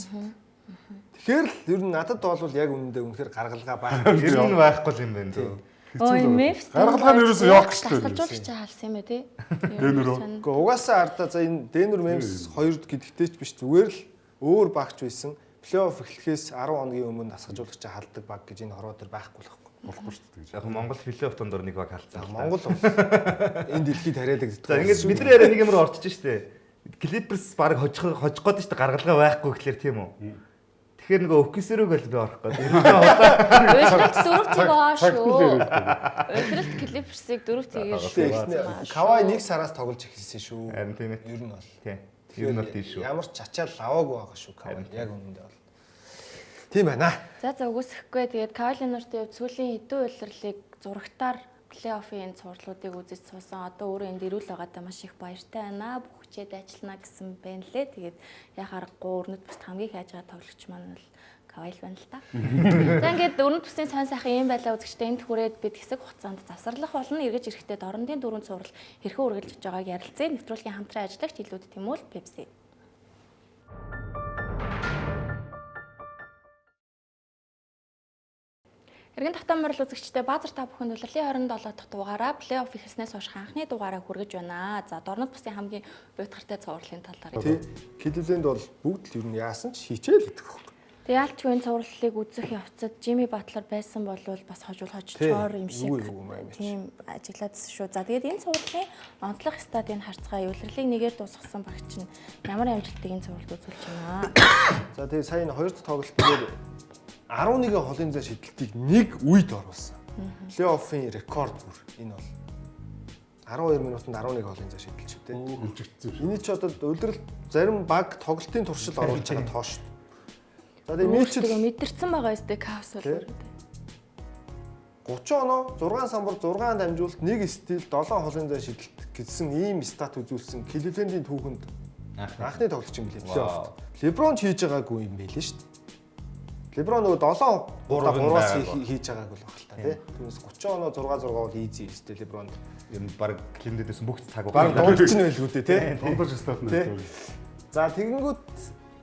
Тэгэхээр л ер нь надад бол яг үнэхээр гаргалгаа байх. Тэр нь байхгүй юм байна дөө. Ой, Memphis Гаргалгаа нь ерөөсөө Йокич л тасгалжуулагч хаалсан юм ээ тий. Денвер. Гэхдээ угаасаа ардаа за энэ Denver Memphis 2-д гэдэгтэй ч биш зүгээр л өөр багч байсан. Плей-офф эхлэхээс 10 хоногийн өмнө тасгалжуулагч халддаг баг гэж энэ хороо дээр байхгүй л Болохгүй шүү дээ. Яг Монгол плей-офф дондор нэг баг халдсан. Монгол бол энэ дэлхийд тариадаг. За ингээд бидний яриа нэг юмруу орчиж штэ. Clippers баг хожих гээд штэ гаргалгаа байхгүй гэхэлэр тийм үү. Тэгэхээр нөгөө Окисерог л би орох гээд. Өөрөлт 4 тийг аашгүй. Өөрөлт Clippers-ыг 4 тийг Кавай 1 сараас тоглож эхэлсэн шүү. Харин тийм ээ. Ер нь бол. Тийм. Ер нь бол тийм шүү. Ямар ч чачаал аваагүй байгаа шүү Кавай. Яг үнэндээ бол. Тийм байна. За үгүйсэхгүй тэгээд Кавалинертэй сүүлийн хэдэн улирлыг зурагтаар плей-оффын цувралуудыг үзэж суусан. Одоо өөрөө энд ирүүл байгаадаа маш их баяртай байна. Бүх хүчээд ажиллана гэсэн байна лээ. Тэгээд яг аргагүй өрнөд бүст хамгийн их яаж байгаа тоглогч маань бол Кавайл байна л та. За ингээд өрнөд бүсийн сайн сайхан юм байлаа үзэгчтэй энд хүрээд бид хэсэг хугацаанд завсарлах болно. Эргэж ирэхдээ дорндын дөрвөн цуврал хэрхэн үргэлжлэж байгааг ярилцъя. Нэвтрүүлгийн хамтран ажиллагч Илүүд Тэмүүл Пепси. Эргэн тавтан морил үзэгчтэй Баазар та бүхэнд улирлын 27 дахь дугаараа плей-офф ихснээс хойш анхны дугаараа хүргэж байна. За дорнод бүсийн хамгийн уйтгартай цувралын талаар. Тий. Клиленд бол бүгд л ер нь яасан ч хийчихэл гэдэг хөөх. Тэгээ яалчгүй энэ цувралыг үзэх явцад Жими Батлер байсан бол бас хожцоор юм шиг тийм ажиглаад шүү. За тэгээд энэ цувралын онцлог стадийн харцгаая улирлыг нэгээр дуусгасан багч нь ямар амжилтыг энэ цувралд үзүүлж байна. За тэгээд сая энэ хоёр дахь тоглолт дээр 11 холын зай шидэлтийг нэг үед оруулсан. Плей-оффын рекорд бүр энэ бол 12 минутанд 11 голын зай шидэлж тэ. Хөлжигдсэн. Эний ч одоо удирдал зарим баг тоглолтын туршил оруулж байгаа тоо шүү. За тэгээ мичл мэдэрсэн байгаа өстэй Кавс бол. 30 оноо 6 самбар 6 дамжуулалт 1 стил 7 холын зай шидэлт гэсэн ийм стат үзүүлсэн Кливлендийн түүхэнд анхны тоглогч юм билээ плей-офф. Леброн хийж байгаагүй юм байлээ шүү. Леброн нөгөө 7 3-аас хийж байгааг бол баг л та тий. Түүнээс 30 оноо 6 бол easy өстэй Леброн. Ер нь баг Климдэдээс бүх цаг Баг дундч нь байлгүй дээ тий. Дундаж стат нь. За тэгэнгүүт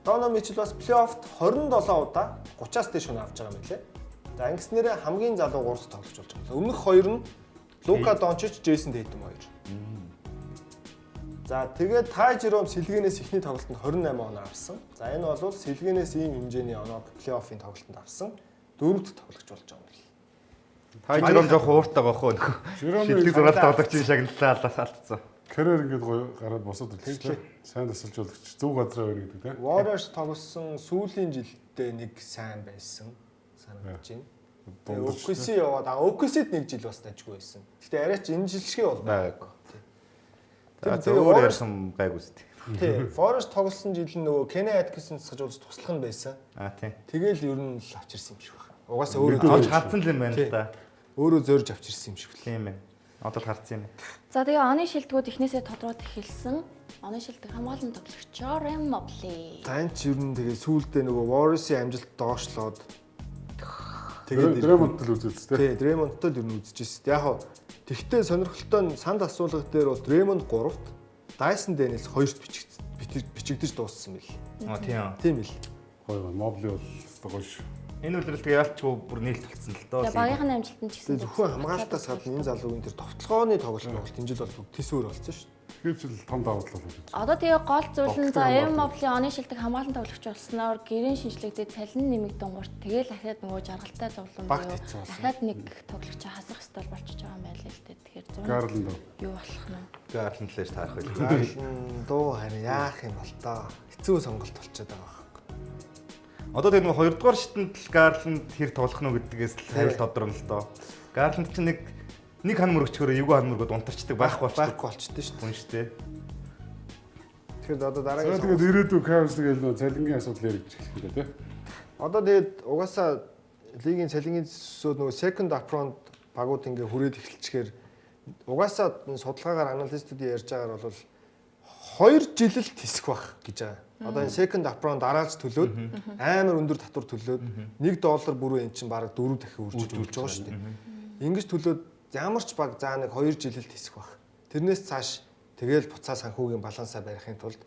Доно Мичл бас плей-оффт 27 удаа 30-аас дээш хүн авч байгаа юм лээ. За ингэснээрээ хамгийн залуу 3 тоглож болж байгаа. Өмнөх хоёр нь Лука Дончич, Джейсон Тейтум хоёр. За тэгээд Тай Жером сэлгээнээс ихний тоглолтод 28 оноо авсан. За энэ бол сэлгээнээс ийм хэмжээний оноог плей-оффын тоглолтод авсан 4-р тоглогч болж байгаа юм байна. Тай Жером жоох ууртай байгаа хөө нөхөө. Шилдэг зураг тоглогчийн шагналлаа алдсан. Карьер ингээд гоё гараад босоод үлдчихлээ. Сайн тасалж болгоч зөв газраа өргөдөг тийм. Warriors тоглосон сүүлийн жилдээ нэг сайн байсан. Санагдаж байна. OKC яваад OKC-д нэг жил бас дажгүй байсан. Гэтэ арайч энэ жил шиг бол байгаагүй. За өөр ярьсан гайгүй үстэй. Тий. Warriors тоглосон жил нь нөгөө Kenny Atkinson цэцгэж уулз туслах нь байсан. Тийм. Тэгэл ер нь л авчирсан юм шиг байна. Угаасаа өөрөө олж хардсан л юм байна л да. Өөрөө зорж авчирсан юм шиг байна. Тийм байна. Одоо харсан юм. За тэгээ оны шилдэгүүд эхнээсээ тодроод эхэлсэн. Оны шилдэг хамгаалан тоглогчоор Ram Mobley. За энэ ч ер нь тэгээ сүүлдээ нөгөө Warriors-ийн амжилт доошлоод Тэгээд Дремонт л үзүүлсэн тийм. Тий, Дремонт л ер нь үзчихсэн. Яг хоо тэгтээ сонирхолтой нь санд асуулга дээр бол Дремонт 3-т, Dyson Daniels 2-т бичигдэж дууссан байл. Тийм. Тийм бил. Гоё Mobley бол гоё шүү. Энэ үлрэлтээ яалчгүй бүр нээлт болцсон л доо. Тэгээ багийнхын амжилтанд ч гэсэн Зөвхөн хамгаалтаас гадна энэ залуугийн тэр товтлогооны тоглолт энэ жил бол төсөөр болсон шүү. Тэгэхээр ч том давуу тал байна. Одоо тэгээ гол зүйл нь за Ram Mobley оны шилдэг хамгаалан тоглогч болсноор гэрийн шинжлэгдээд цалин нэмэгдэн гурт тэгэл дахиад нөгөө жаргалтай зовлон буюу дахиад нэг тоглогч хасах ёстой болчихж байгаа юм байна л л дээ. Тэгэхээр Гарланд юу болох нь вэ? Гарланд лээс таарах байл. Дуу харин яах юм бол тоо. Хэцүү сонголт болчиход байгаа. Одоо тэр нэг 2 дугаар шитэнд л Гарланд хэр тоглох нь гэдгээс л хариулт тодорно л доо. Гарланд ч нэг хан мөрөгчөөрөө эвгүй хан мөргөд унтарчдаг байхгүй болчтой шүү дээ. Хүн шүү дээ. Тэгэхээр одоо дараагийн тэгээд ирээдүйн Cavs тэгэл нөө цалингийн асуудал яригдчих хэлэх юм тийм. Одоо тэгээд угаасаа лигийн цалингийн төсөөд нөгөө second upfront багууд ингээ хүрээд эхэлчихээр угаасаа судалгаагаар аналистуудын ярьж байгаагаар бол 2 жил л тисэх бах гэж байгаа. Одоо энэ second upfront дарааж төлөөд амар өндөр татвар төлөөд $1 бүрөө эн чинь бараг 4 дахин үржиж байгаа шүү дээ. Ингэж төлөөд ямар ч баг заа нэг 2 жил л тисэх бах. Тэрнээс цааш тэгэл буцаа санхүүгийн балансаа барихын тулд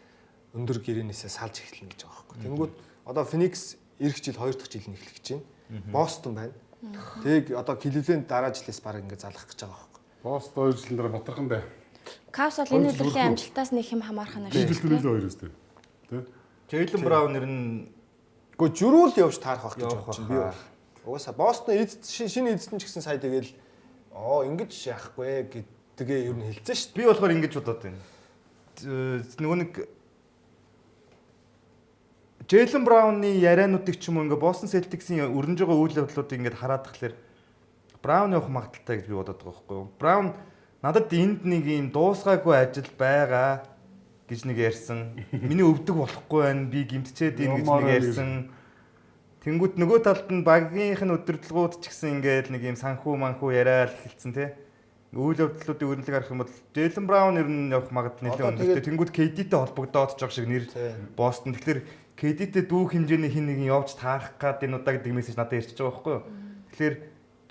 өндөр гэрээнээсээ салж эхэлнэ гэж байгаа байхгүй. Тэнгүүд одоо Phoenix эх жил 2 дахь жил нь эхлэх гэж байна. Boston байна. Тэг одоо Cleveland дараа жилээс баг ингээ залах гэж байгаа байхгүй. Boston 2 жилийн дараа батархан бай. Cavs бол энэ үлрэлийн амжилтаас нэг хэм хамаарах нь Жил төлөөлөө 2 өстэй. Тэ? Jalen Brown нэр нь Гэхдээ жирүүл явж таарах байх гэж бодож байна би бол. Угаасаа Boston шинэ эзэстэн ч гэсэн сая тэгэл ингэж яахгүй гэдгээ ер нь хэлсэн шүү дээ. Би болохоор ингэж бодоод байна. Нөгөө нэг Jalen Brown-ы яриануудыг ч юм уу ингээ Boston Celtics-ийн өрнөж байгаа үйл явдлуудыг ингээ хараад тахлаар Brown явах магадaltaй гэж би бодоод байгаа байхгүй юу. Brown надад энд нэг юм дуусгаагүй ажил байгаа гэж нэг ярьсан. Миний өвдөг болохгүй байна. Би гимтчээд ийн гэж нэг ярьсан. Тэнгүүт нөгөө талд нь багийнх нь өдөртлгүүд ч гэсэн ингээд нэг юм санхүү манхүү яриад хэлсэн тий. Үйл явдлуудын өрнөлөг харах юм бол Jalen Brown ер нь явах магадлал нэлээд өндөртэй. Тэнгүүт KD-тэй холбогдоод ч жоох шиг нэр Boston. Тэгэхээр KD-тэй дүүх хэмжээний хин нэг явж таарах гад энэ удаа гэдэг мессеж надад ирчихэж байгаа байхгүй юу. Тэгэхээр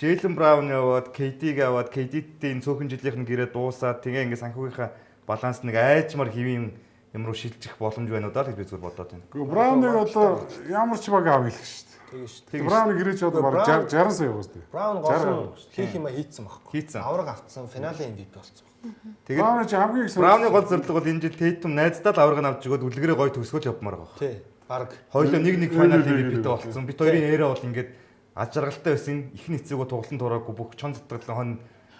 Jalen Brown яваад KD-г аваад KD-тэй энэ цөөхөн жилийнх нь гэрээ дуусаад тэгээ ингээд санхүүгийнхаа баланс нэг айжмар хэвийн юм руу шилжих боломж байна уу даа гэж би зүгээр бодоод байна. Гэхдээ Brown-ыг одоо ямар ч баг авъя л шүү дээ. Тэгээ шүү дээ. Brown гэрэж одоо баг 60 сая яваас дээ. Brown гол хийх юм хийцэн багхгүй. Хийцэн. Авраг автсан финалийн MVP болсон. Тэгээд Brown чи хамгийн их Brown-ы гол зорилго бол энэ жил Tatum найздаа л авраг авч өгөөд үлгэрээ гоё төгсгөл явмаар байгаа. Тий. Баг. Хоёулаа нэг финал MVP-тэй болсон. Бид хоёрын эра бол ингээд аж жаргалтай байсан. Ихний эцэгөө туглан тураагүй бүх чон зэтгэлэн хон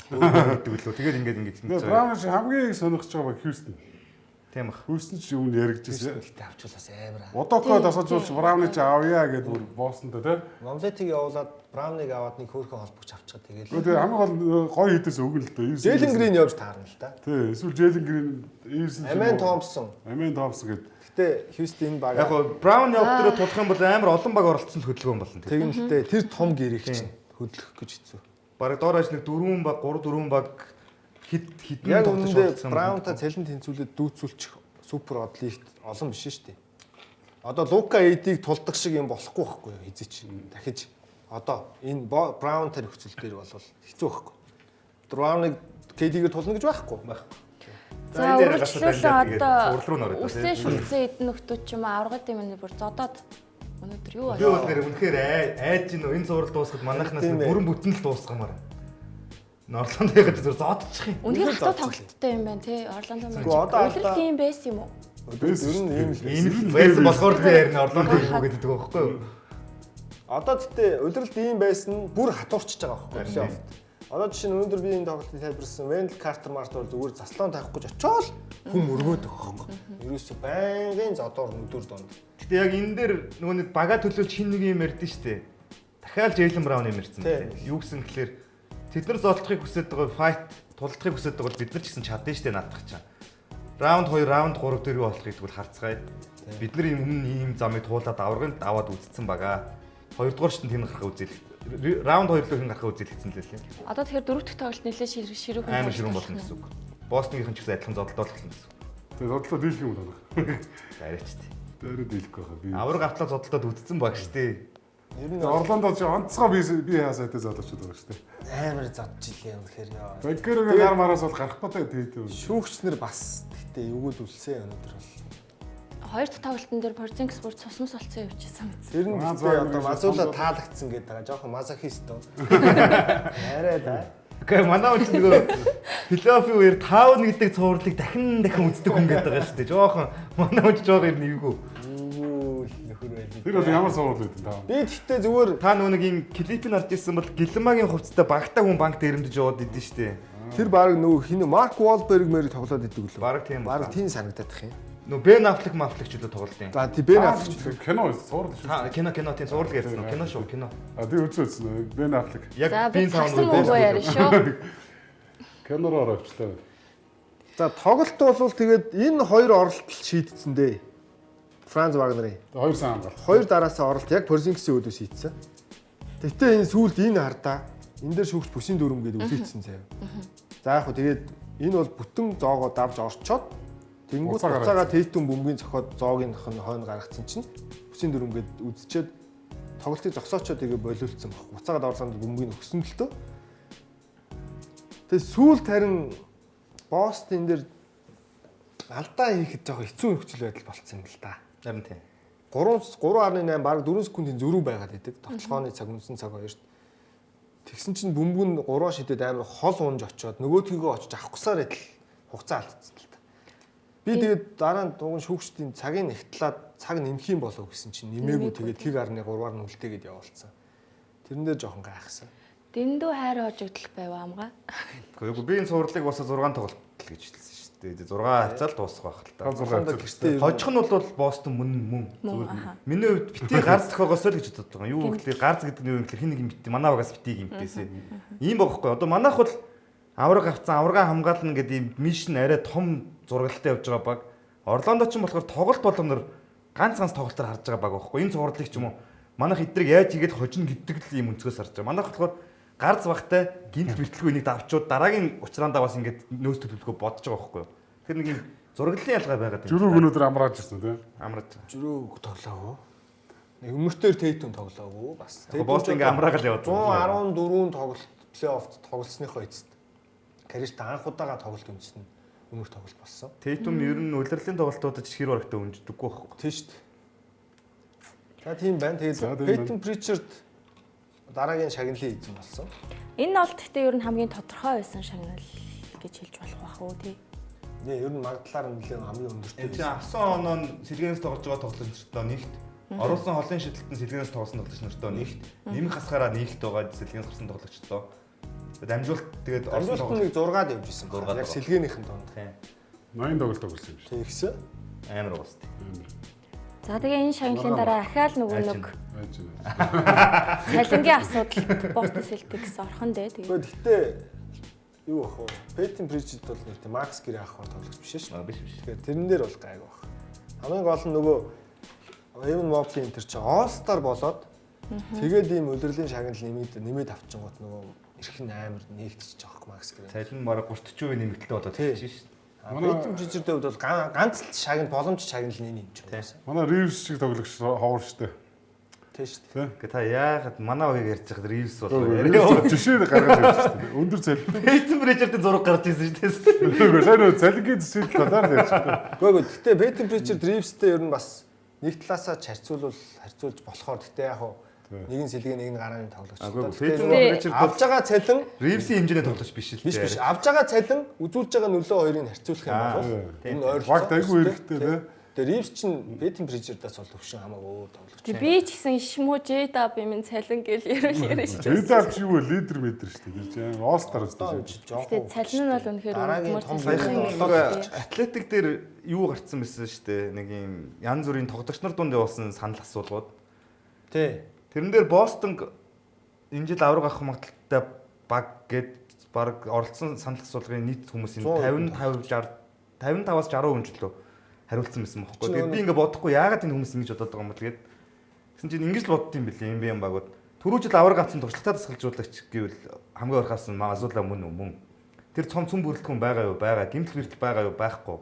гэдэг лөө. Тэгээд ингэж ингэж. Brown чи хамгийн их сонирхож байгаа Houston. Тийм бах. Хөөсөн ч өмнө яригдчихсэн. Гэхдээ авчулаас амар. Одоокод асуужуулж Брауны ч авъя гэдээ бүр боосондоо тий. Момлетиг явуулаад Брауныг аваад нэг хөөрхөн холбогч авчихад тэгэл. Тэгээ хамгийн гол гоё хийдээс өгнө л дээ. Жэлен Грин явж таарна л да. Тий, эсвэл Жэлен Грин Ивсэн. Амен Томпсон гэдэг. Гэтэ Хьюстон баг. Яг гоо Браун явах дээр тулах юм бол амар олон баг оролцсон л хөдөлгөөн болно. Тэгнэлтэй тэр том гэрэг чинь хөдлөх гэж хэцүү. Бараг доор ажил нэг 4 баг 3 4 баг хідэн Яг үүндээ Браунта цалин тэнцвүүлээд дүүцүүлчих супер одлигт олон биш шүү дээ. Одоо Лука Эдийг тулдаг шиг юм болохгүй байхгүй юу хизээч дахиж. Одоо энэ Браунта нөхцөл дээр бол хэцүү байхгүй. Брауныг Кэдигээр тулна гэж байхгүй. За үргэлжлүүлээ одоо урал руу нөрөө. үсэн шүлцэн эдэн нөхдүүд ч юм уу аврагд юм нэг бүр зодоод өнөөдөр юу Би бол нэр үнэхээр айж гин энэ зураг дуусахад манайхнаас бүрэн бүтэн л дуусгамаар. Орлонд ягаад зүр зодчих юм. үнэхээр хатуу тоглолттой юм байна тий Орландо маань. Одоо Үлрэлт юм байсан юм уу? Ер нь ийм л Ийм л байсан болохоор л ярина Орлонд юу гэдэг байхгүй юу? Одоо тэгтээ улиралд ийм байсан бүр хатуурчж байгаа байхгүй юу? Одоо жишээ нь өнөөдөр би энэ тоглолтыг тайлбарласан Вендел Картер Март бол зүгээр заслан тавих гэж очиод хүм өргөөд байгаа байхгүй юу? Ерөөсө байнгын зодоор нүдүр донд. Гэтэ яг энэ дээр нөгөө нэг бага төлөөлж хин нэг юм ярьдэн штэ. Дахиад Жейлен Браун юм ярьсан тийм. Юу гэсэн гэхээр тэд нар золдохыг хүсэж байгаа файт тулдахыг хүсэж байгаа бол бид нар ч гэсэн чадсан штэ наадах чам. Раунд 2, раунд 3 дээр юу болох гэдгийг бол харцгаая. Бид нар өмнө ийм замыг туулаад авраганд аваад үзсэн байгаа. Хоёрдугаар шин тэн гарах үзэл. Раунд 2 л хэн гарах үзэл гэсэн л лээ. Одоо тэгэхээр дөрөв дэх тоглолт нэлээд ширүүх юм амар ширүүн болно гэсэн үг. Бостонгийн ч гэсэн адилхан зодолдол болсон гэсэн үг. Тэгээ зодлоо дийлэх юм байна. Арайч тий. Дээрээ дийлэхгүй байгаа би. Авраг автлаа зодолдод үзсэн баг штэ. Ер нь Орландо ч онцгой би хаасаатай залуучууд байгаа шүү дээ. амар зодж илээ үнэхээр яа. Бэнкерийн гар мараас бол гарахгүй тэгээд Шүүгчнэр бас тэгтээ эвгүүлүүлсэн өнөөдөр бол. Хоёр дахь тоглолтын дээр Порзингс бүр цусмас болцсон явчихсан мэт. Тэр нь тэгтээ одоо Мазула таалагдсан гэдэг байгаа. Жохон мазохист оо. Арай да. Гэхдээ манай хүн чинь нөгөө плей-оффын үеэр 5-1 гэдэг цувралыг дахин үздэг хүн гэдэг байгаа шүү дээ. Жохон манай хүн жоох юм нэггүй. Нөхөр байл. тэр бол ямар сурвал байдэн таа. Би тэгтээ зүгээр Та нөгөө нэг юм клипийг харж ирсэн бол Гэлмагийн хувцастай багтаа хүн банкт ирэмдэж яваад идэв шүү дээ. тэр баг нөгөө хин Марк Волберг мэрийг тоглоод идэг лөө. Бараг тийм. Баг тийм санагдаад их юм. Нөгөө Бен Аффлек маффлек ч үлээ тоглолт юм. За тий Бен Аффлек ч Кино сурвал шүү. Та кино тийм зурлаг ярьсан уу? Кино шүү, кино. А тий үзсэн. Бен Аффлек. За Яг би Бен цасан Таун мөнгөө ярина шүү. Кинороор авчлаа. За тоглолт бол тэгээд энэ хоёр оролт шийдсэн дээ. Франц Вагнерын. Хоёр сан гал. Хоёр дараасаа оролт яг Порзингсийн өөдөөс хийцсэн. Тэгтээ энэ сүүлд энэ хардаа энэ дээр шүүгч бүсийн дүрм гэдэг үлээсэн заяа. За яг хөө тэгээд энэ бол бүтэн зоогоо давж орчоод тэнгуут хуцаага Тейтум бөмбөгийн цохоод зоогийнх нь хойно гаргацсан чинь бүсийн дүрм гэд үзчихэд тоглолтыг зогсоочоо тэгээ болиулсан баг. Хуцаага даврланд бөмбөгийг өгсөн л төө. Тэгээд сүүлд харин Бостон дээр алдаа хийхэд жоохон хэцүү нөхцөл байдал болцсон юм л да. Харин тийм. 3.8 баг 4 секундын зөрүү байгаад байдаг. Тоглохооны цаг үнсэн цаг хоёрт. Тэгсэн чинь бөмбөг нь 3 шидэд амар хол унж очоод нөгөөдгийгөө очиж авах гусаар идэл хугацаа алдсан л та. Би тэгээд дараа нь дугуун шүүгчдийн цагийг нэгтлээд цаг нэмэх юм болов гэсэн чинь нэмээгүй тэгээд тэг 1.3-аар нь үлдээгээд явуулсан. Тэрэн дээр жоохон гайхсан. Дэндүү хайр хожигдол байв амгаа. Гэхдээ би энэ цувралыг бас 6 тоглолт гэж хэлсэн шүү дээ. 6 хацаал дуусах байх л та. 6 Гэртээ Хожих нь бол Бостон мөн. Миний хувьд бити гарц тохиогоосоо л гэж боддог байгаа. Юу гэхээр гарц гэдэг нь юу гэхээр хин нэг юм бити манай багаас бити гимтээсээ. Ийм байхгүй. Одоо манайх бол авраг авцсан, аврагаа хамгаална гэдэг ийм мишн арай том зургалтай явж байгаа баг. Орландо ч юм болохоор тоглолт болгоноор ганц тоглолтоор харж байгаа баг байхгүй. Энэ цувралыг ч юм уу манайх эдрийг яаж хийгээд хожино гэдэг л ийм өнцгөөс харж байгаа. Манайх болохоор гарц багтай гинт битлгүй нэг давчууд дараагийн учраандаа бас ингэж нөөц төлөвлөгөө бодож байгаа байхгүй юу. Тэгэхээр нэг юм зураглалын ялгаа байгаад байна. Жирүү өнөдөр амрааж ирсэн тийм. Амраад. Жирүү тоглоагүй. Нэг өмнөхдөр Тейтум тоглоагүй бас. Бостон ингээ амраагаал яваад. 114 тоглолт плей-оффт тоглосныхоо эцэст. Карьерт анх удаага тоглолт үндэсэн өмнөх тоглолт болсон. Тейтум ер нь улирлын тоглолтуудад хэр барагтай өнждөггүй байхгүй. Тийм шүү дээ. За тийм байна. Тэгээд Тейтум Причард дараагийн шагналын эзэн болсон. Энэ бол гэхдээ ер нь хамгийн тодорхой байсан шагнал гэж хэлж болох байх уу тий. Нэ ер нь магадлалаар нэлээд хамгийн өндөртэй. Энэ чинь авсан оноо нь сэлгэнээс тоглож байгаа тоглолтчдоо нэгт, оруулсан холын шидэлтэн сэлгэнээс тоглосон тоглолтчдоо нэгт, нэмэх хасгаараа нэгт байгаа сэлгэнээс гарсан тоглолтчдоо. Дамжуулт тэгээд Орсон нэг 6-ад явж исэн. Яг сэлгээнийхэн донд. 80 тоглолт тоглосон юм шиг. Тэгсэн. Амар уус. За тэгээ энэ шагналын дараа ахаал нөгөө нэг Айж байна. цалингийн асуудал Boston Celtics орхон дээ. Тэгээ Гэхдээ юу ах вэ? Peyton Pritchard бол нэг тийм Max гэр авах тоглогч биш шүү. Биш. Тэгэхээр тэрэн дээр бол гайг баг. Хамгийн гол нь нөгөө Evan Mobley энэ төр чи All-Star болоод тэгээд ийм удирдлагын шагнал нэмээд авчихгоот нөгөө эрхэн амар нэгтчих жоох Max гэр. Цалин бараг 30% нэмэгдэлтэй болоод ирж шүү. Peyton Pritchard-д бол ганц л шагнал боломж шагнал нэмж байна. Манай Reeves шиг тоглогч ховор штэ. Тийм шүү дээ. Гэ та яахад манай үеийг ярьж байхад Reeves болоо. Жишээ гаргаж ирж штэ. Өндөр цалин. Peyton Pritchard-ийн зураг гарч ирсэн шүү дээ. Үгүй сайн үү цалингийн төсөл талаар ярьж байна. Гэхдээ гэхдээ Peyton Pritchard Reeves-тэй ер нь бас нэг талаасаа харьцуулж болохоор гэхдээ яг нэгэн сэлгээ нэг нь гарааны тоглогч. Peyton Pritchard авж байгаа цалин Reeves-ийн хэмжээний тоглогч биш л биш. Авж байгаа цалин үзүүлж байгаа нөлөө хоёрыг харьцуулах юм бол энэ ойролцоо. Багт айгүй хэрэгтэй тий. Тэгээ Reeves чинь Peyton Pritchard-аас бол төвшин хамаагүй өөр тоглогч. би ч гэсэн шмүү J-Dub юм цалин гэл яриа шүү. J-Dub ч юу вэ лидер мэдэр штэ. Тэр чинь All-Star штэ. Тэгээ цалин нь бол үнэхээр өвдмөр Саяхан атлетик дээр юу гарцсан байсан шүү дээ. Нэг юм янз бүрийн тоглогч нар дунд явуулсан санал асуулгууд. Тий. Тэрэн дээр Бостон энэ жил авраг авах магадaltaй баг гэд баг оролцсон санал асуулгын нийт хүмүүсийн 55-аас 60% лөө хариулсан байсан бохоггүй. Тэгээд би ингээ бодохгүй яагаад энэ хүмүүс ингэж бодоод байгаа юм бол тэгээд гэсэн чинь ингэж л бодд юм билээ NBA багууд. Түрүү жил авраг авсан туршлагатай тасгалжуулагч гэвэл хамгийн орхоос нь Азуула мөн. Тэр цом бүрэлдэхүүн байгаа юу? Байгаа. Гэмтэл бэртэл байгаа юу? Байхгүй.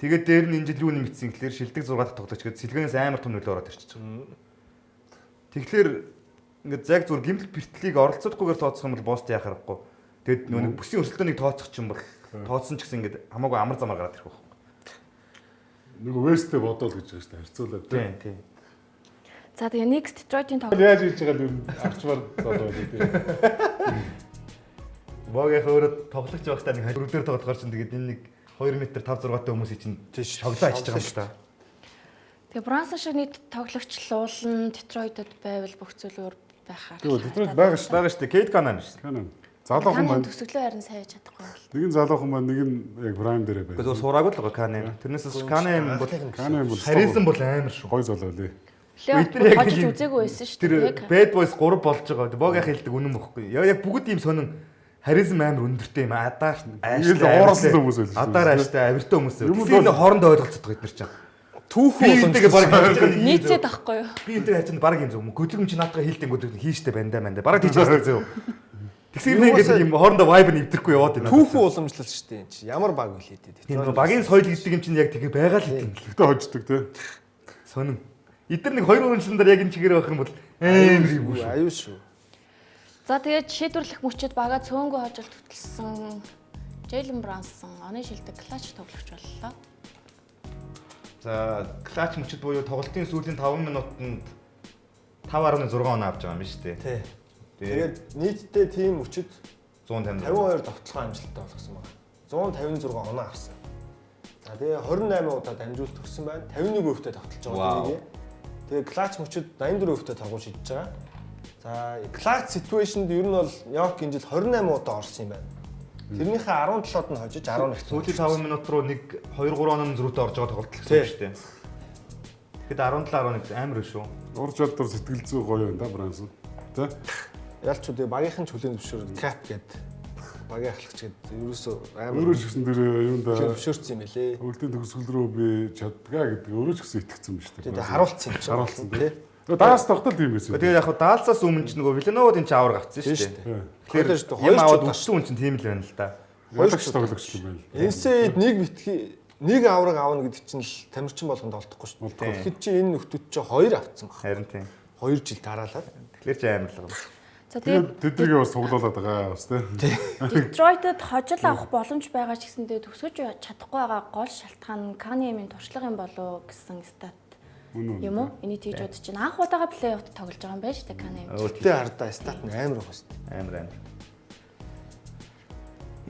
Тэгээд дээр нь энэ жил юу нэмэгдсэн гэхэлэр шилдэг 6 дахь тоглогч гээд сэлгэнээс амар том нөлөө ороод ирчихэж байгаа. Тэгэхээр ингээд яг зүгээр гэмтэл бэртлийг оролцоохгүйгээр тооцох юм бол Бост яах аргагүй. Тэгээд нөгөө бүсийн өрсөлдөөнийг тооцох юм бол тооцсон ч гэсэн ингээд хамаагүй амар замаар гараад ирэх байх. Нөгөө West-тэй бодоол гэж байгаа шүү дээ. Харьцуулаад Тийм. За тэгээ next Detroit-ийн тоглолт яаж хийж байгаа л авчмаар болоо тий. Богийнх өөрөө тоглогч байхдаа нэг дөрөвдөр тоглохоор чинь тэгээд энэ нэг 2 м 5-6 хүмүүсийн чинь шоглоо ачиж байгаа юм шүү дээ. тэгээ Bronson шиг нийт тоглогч луулна Detroit-д байвал бүх зүйл өөр байхаар. Тэгвэл Detroit байгаа шүү. Байгаа шүү дээ. Kate Cunningham шүү. Канаа. Залуухан маань төсөглөө харин сайн чадахгүй бол. нэг нь залуухан маань нэг нь яг Prime дээрээ байна. Гэхдээ сураагүй л байгаа Cunningham. Тэрнээс Cunningham бол Харинсан бол амар шүү. гой залуу лээ. Плей-офф хожиж үзээгүй байсан шүү дээ. Тэр Bad Boys 3 болж байгаа. Богийнх хэлдэг үнэн бохгүй. Яг бүгд ийм сонин харизм амар өндөртэй юм. Адаар ууралсан хүмүүс байл. Адаар ааштай авиртай хүмүүс. Тийм хоорондоо ойлголцдог эдгээр чинь. Түүхэн Үүнтэйгээ баг Нийцээд авахгүй юу? би энтэй хайцсан баг юм зөв. Гөлөг чи наадгаа хийлдэнгүүд хийжтэй бандаа мандаа. Бараг тийч хэлсэн зөв. Тэгсэр нэг ингэ юм хоорондоо vibe нэвтрэхгүй яваад байна. түүхэн уламжлал шүү дээ. Чи ямар баг вэ хэлээд. Тийм багийн соёл гэдэг юм чинь яг тэгээ байгаа л хэдин. Гэхдээ хождог тий. Сонин. Эдгээр нэг 2-3 жилийн дараа яг энэ чигээр байх юм бол амар юм шүү. Аюу шүү. За тэгээд шийдвэрлэх мөчөд бага цөөнгөө хожил төвтлсэн Jalen Brunson оны шилдэг клатч тоглогч боллоо. За клатч мөчөд буюу тоглолтын сүүлийн 5 минутанд 5.6 оноо авч байгаа юм шүү дээ. Тий. Тэгээд нийтдээ тим өчөд 150 52 довтлогоо амжилттай болгосон байна. 156 оноо авсан. За тэгээ 28 удаа дамжуулт өгсөн байна. 51%-тэй довтолж байгаа нэг. Тэгээ клатч мөчөд 84%-тэй торгуул шидэж байгаа. За клатч ситуэйшнд ер нь бол Йорк энэ жил 28 удаа орсон юм байна. Тэрнийхээ 17-д нь хожиж 11 сүүлийн 5 минут руу нэг 2-3 оноо зөрүүтэй орж байгаа тоглолт гэсэн шүү дээ. Тэгэхэд 17-11 амар шүү. Ур чадвар сэтгэл зүй гоё юм да Брансон. Тэ? ялч үгүй багийнхан чөлөөнд зөвшөөрөд кап гээд багийн ахлагч гээд ерөөсөө амар Өөрөө ч гэсэн тэр юунда зөвшөөрсөн юм элэ. өвөлтийн төгсгөл рүү би чаддгаа гэдэг өөрөө ч гэсэн итгэцсэн юм шүү дээ. Тэгээд харуулсан юм чинь. Харуулсан тий. Даас тогтол тийм байсан. Тэгээд яг даалцаас өмнө ч нөгөө Виленовод энэ ч авраг авцсан шүү дээ. Тэгэхээр юм аваад өссөн хүн чинь тийм л байна л да. Хоёрч тоглогч юм байна. Энсэд нэг битгий нэг авраг аавна гэдэг чинь л тамирчин болгонд олдохгүй шүү дээ. Тэгэхэд чи энэ нөтөд чи 2 авцсан баг. Харин тийм. 2 жил дараалаад. Тэгэхээр чи амар л байгаа. За тэгээд тэднийг бас цуглуулад байгаа бас тий. Detroit-д хожил авах боломж байгаа ч гэсэндээ төгсөж чадахгүй байгаа гол шалтгаан Cunningham-ийн туршлага юм болов гэсэн стат юм уу? Энийг тийж бодож байна. Анх удаага плей-оффд тоглож байгаа юм байна шүү дээ Cunningham. Өтөө хардаа стат нь амар байгаа шүү дээ. Амар.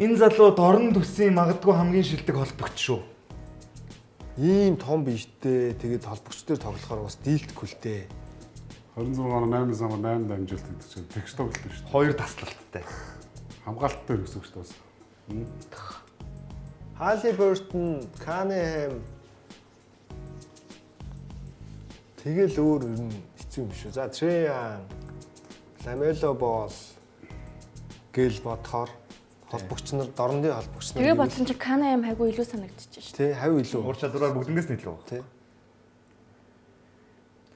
Энэ залуу дорн төсийн магадгүй хамгийн шилдэг холбогч шүү. Ийм том биетэй тэгээд холбогч дээр тоглохоор бас дийлдэхгүй л дээ. 26 он 8 самар 8 дамжуулт гэдэг чинь тэгш тоглолт шүү дээ. 2 таслалттай. Хамгаалттай өсөв шүү дээ. Halliburton, Cunningham тэгэл өөр ер нь хэцүү юм шүү. За Trae Young, LaMelo Ball, гэл бодохоор холбогч нар дорнодын холбогч нар. Тэгээ бодсон чи Cunningham хайгуу илүү санагдчихэж шүү. Тий, хав илүү. Ур чадвараар бүгднээс нийтлээ баг. Тий.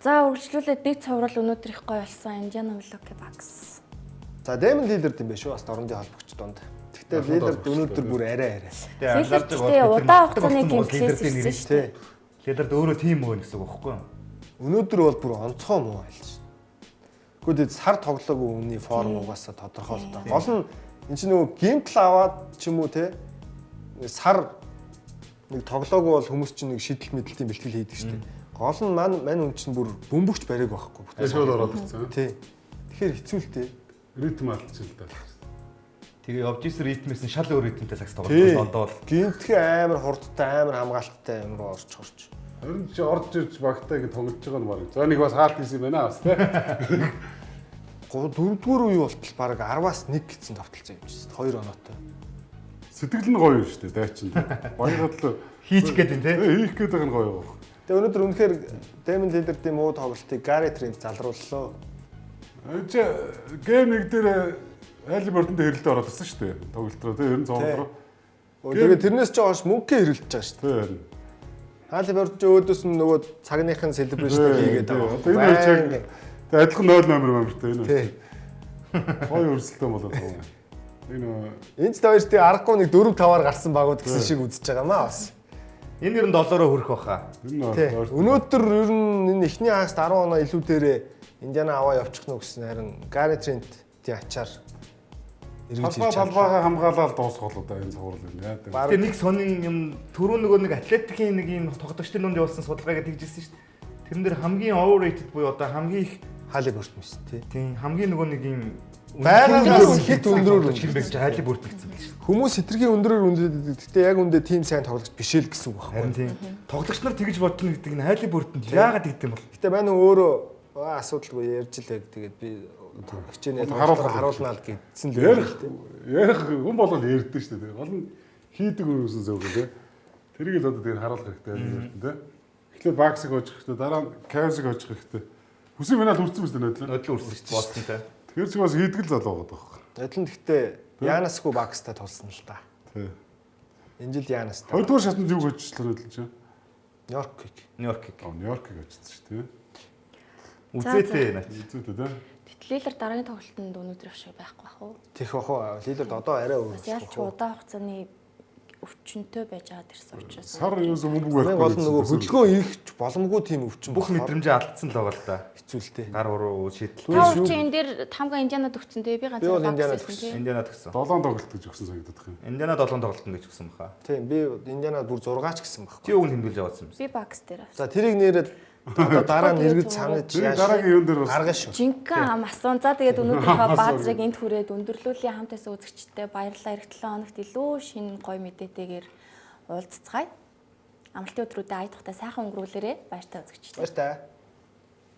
За үргэлжлүүлээд нэг цоврал өнөөдөр их гоё болсон. Indiana Milwaukee Bucks. За Damian Lillard юм байна шүү. Бас дорнодын холбогч донд. Гэхдээ Lillard өнөөдөр бүр арай. Тэгээ удаан хугацааны геймплейс ирсэн шүү. Тий. Lillard өөрөө тийм мөн гэсэн үг байхгүй юу? Өнөөдөр бол бүр онцгой муу байлж. Гэхдээ сар тоглоогүй үнний форм угаасаа тодорхой л та. Гол нь энэ чинь нөгөө геймпл аваад ч юм уу те сар нэг тоглоогүй бол хүмүүс чинь нэг шидэл мэдлэлтийн бэлтгэл хийдэг шүү дээ. Гол нь мань хүн чинь бүр бөмбөгч бариаг байхгүй. Шууд ороод ирсэн. Тий. Тэгэхээр хэцүү л дээ. Ритм алдчих л да. Тэгээ явж исэн ритмээс нь шал өөр ритмтэй сакс тоглож ондоо. Гинтхэн амар хурдтай, амар хамгаалттай юм руу орч. Харин чи орж ирж багтайг тоглож байгаа нь баг. За нэг бас хаалт хийсэн байна бас тий. Дөрөвдүгээр үе болтол баг 10-аас 1 гэсэн товтлцоо юм шиг. 2 оноотой. Сэтгэл нь гоё юм шүү дээ дайчин. Баягаад л Хийчих гээд байна тий. Хийх гээд байгаа нь гоё. Тэгээ өнөөдөр үнэхээр Damian Lillard-ийн муу тоглолтыг Gary Trent залрууллаа. Чи гейм нэг дээр Halliburton дээр хэрэлдэ ороод ирсэн шүү дээ. Тоглолт руу тий ер нь зовлоо. Тэгээ тэрнээс ч хойш мөнгө хэрэлдэж байгаа шүү дээ. Тий. Halliburton өөдөөс нь нөгөө цагныхын celebration хийгээд байгаа. Тэгээ адилхан 0 номер амартай энэ. Тий. Гоё өрсөлдөөн болоод байгаа. Энд ч хоёрт аргагүй нэг 4-5-аар гарсан багууд гэсэн шиг үзэж байгаа маа бас. Энэ ер нь $4 хүрэх баха. Өнөөдөр ер нь энэ эхний хагас 10 оноо илүү дээрээ Индиана аваа явчих нь гэсэн харин Gary Trent-ийн ачаар талбайгаа хамгаалаад дуусгах л да энэ цуврал юм яа. Тэгээ нэг сонин юм түрүү нөгөө нэг атлетикийн нэг юм тоглогчдын дунд явуулсан судалгаагаа тэгжсэн шүү дээ. Тэрэн дээр хамгийн overrated буюу одоо хамгийн их Halliburton байсан тий. Тийм хамгийн нөгөө нэг юм байгаагаас хит өндрөөр хин байж Halliburton гэсэн байл шүү. Хүмүүс хитрхийн өндрөөр үндэдэг. Гэхдээ яг үндэ тийм сайн тоглогч биш л гэсэн үг байхгүй. Харин тийм. Тоглогч нар тэгж бодно гэдэг нь Halliburton яагаад гэдэг юм бол. Гэтэ манай өөрөө асуудалгүй ярьж л яг тэгээд би хичээнэ харуулнаа л гэдсэн л ярих хүн болгол ярьдэн шүү дээ. Гол нь хийдэг өрөөсөн зөв гэх тий. Тэрийг л одоо тэгээд харуулах хэрэгтэй юм тий. Тэгэхээр баксыг очих хэрэгтэй, дараа нь Cavs-ыг очих хэрэгтэй. Хүсээ минь л үрцэн мэт нөдлөө. Нөдлөө үрсэн шүү дээ. Бостонтэй. Тэгэхээр ч бас хийдэг л залуу байгаа байхгүй. Адилхан гэхдээ Янасгүй бакстай тулсан л та. Тий. Энэ жил Янастай. Хоёрдугаар шатнд юу гэжчлээ нөдлөө чи? Нью-Йорк. Нью-Йоркийг очсон шүү дээ. Үзээтэй наач. Үзээтэй тий. Лиллер дараагийн тоглолтод өнөөдөр авшиг байхгүй бах уу? Тэрх бах уу? Лиллерд одоо арай өөр. Бас ялч удаан хугацааны өвчнөд байж байгаад ирсэн учраас. Сар юус мөнгө байхгүй. Гол нь нөгөө хөдөлгөөн хийх боломжгүй тийм өвчин. Бүх мэдрэмжээ алдсан л байгаа л да. Хэцүүлтэй. Гар уруу шийдэл. Та чи энэ дээр хамгаа Индианад өгсөн дээ. Би ганцаар багссан. Индианад өгсөн. 7 тоглолт гэж өгсөн санагдах юм. Индиана 7 тоглолтон гэж өгсөн баха. Тийм би Индианад бүр 6 ч гэсэн баг. Чи үг нь хэмдүүлж яваадсан юм. Би багс дээр авсан. За тэрийг нэрээд одоо дараа нь эргэж санаж Тэр дараагийн юм дээр бас арга шүү. Жинхэнэ ам асуун. За тэгээд өнөөдрийнхөө баазрыг энд хүрээд өндөрлүүлээ хамтаасаа үзэгчтэй баярлалаа. Эх 7 хоногт илүү шинэ гоё мэдээтэйгээр уулзцгаая. Амралтын өдрүүдэд ая тухтай сайхан өнгөрүүлээрэ баяртай үзэгчтэй. Баяр таа.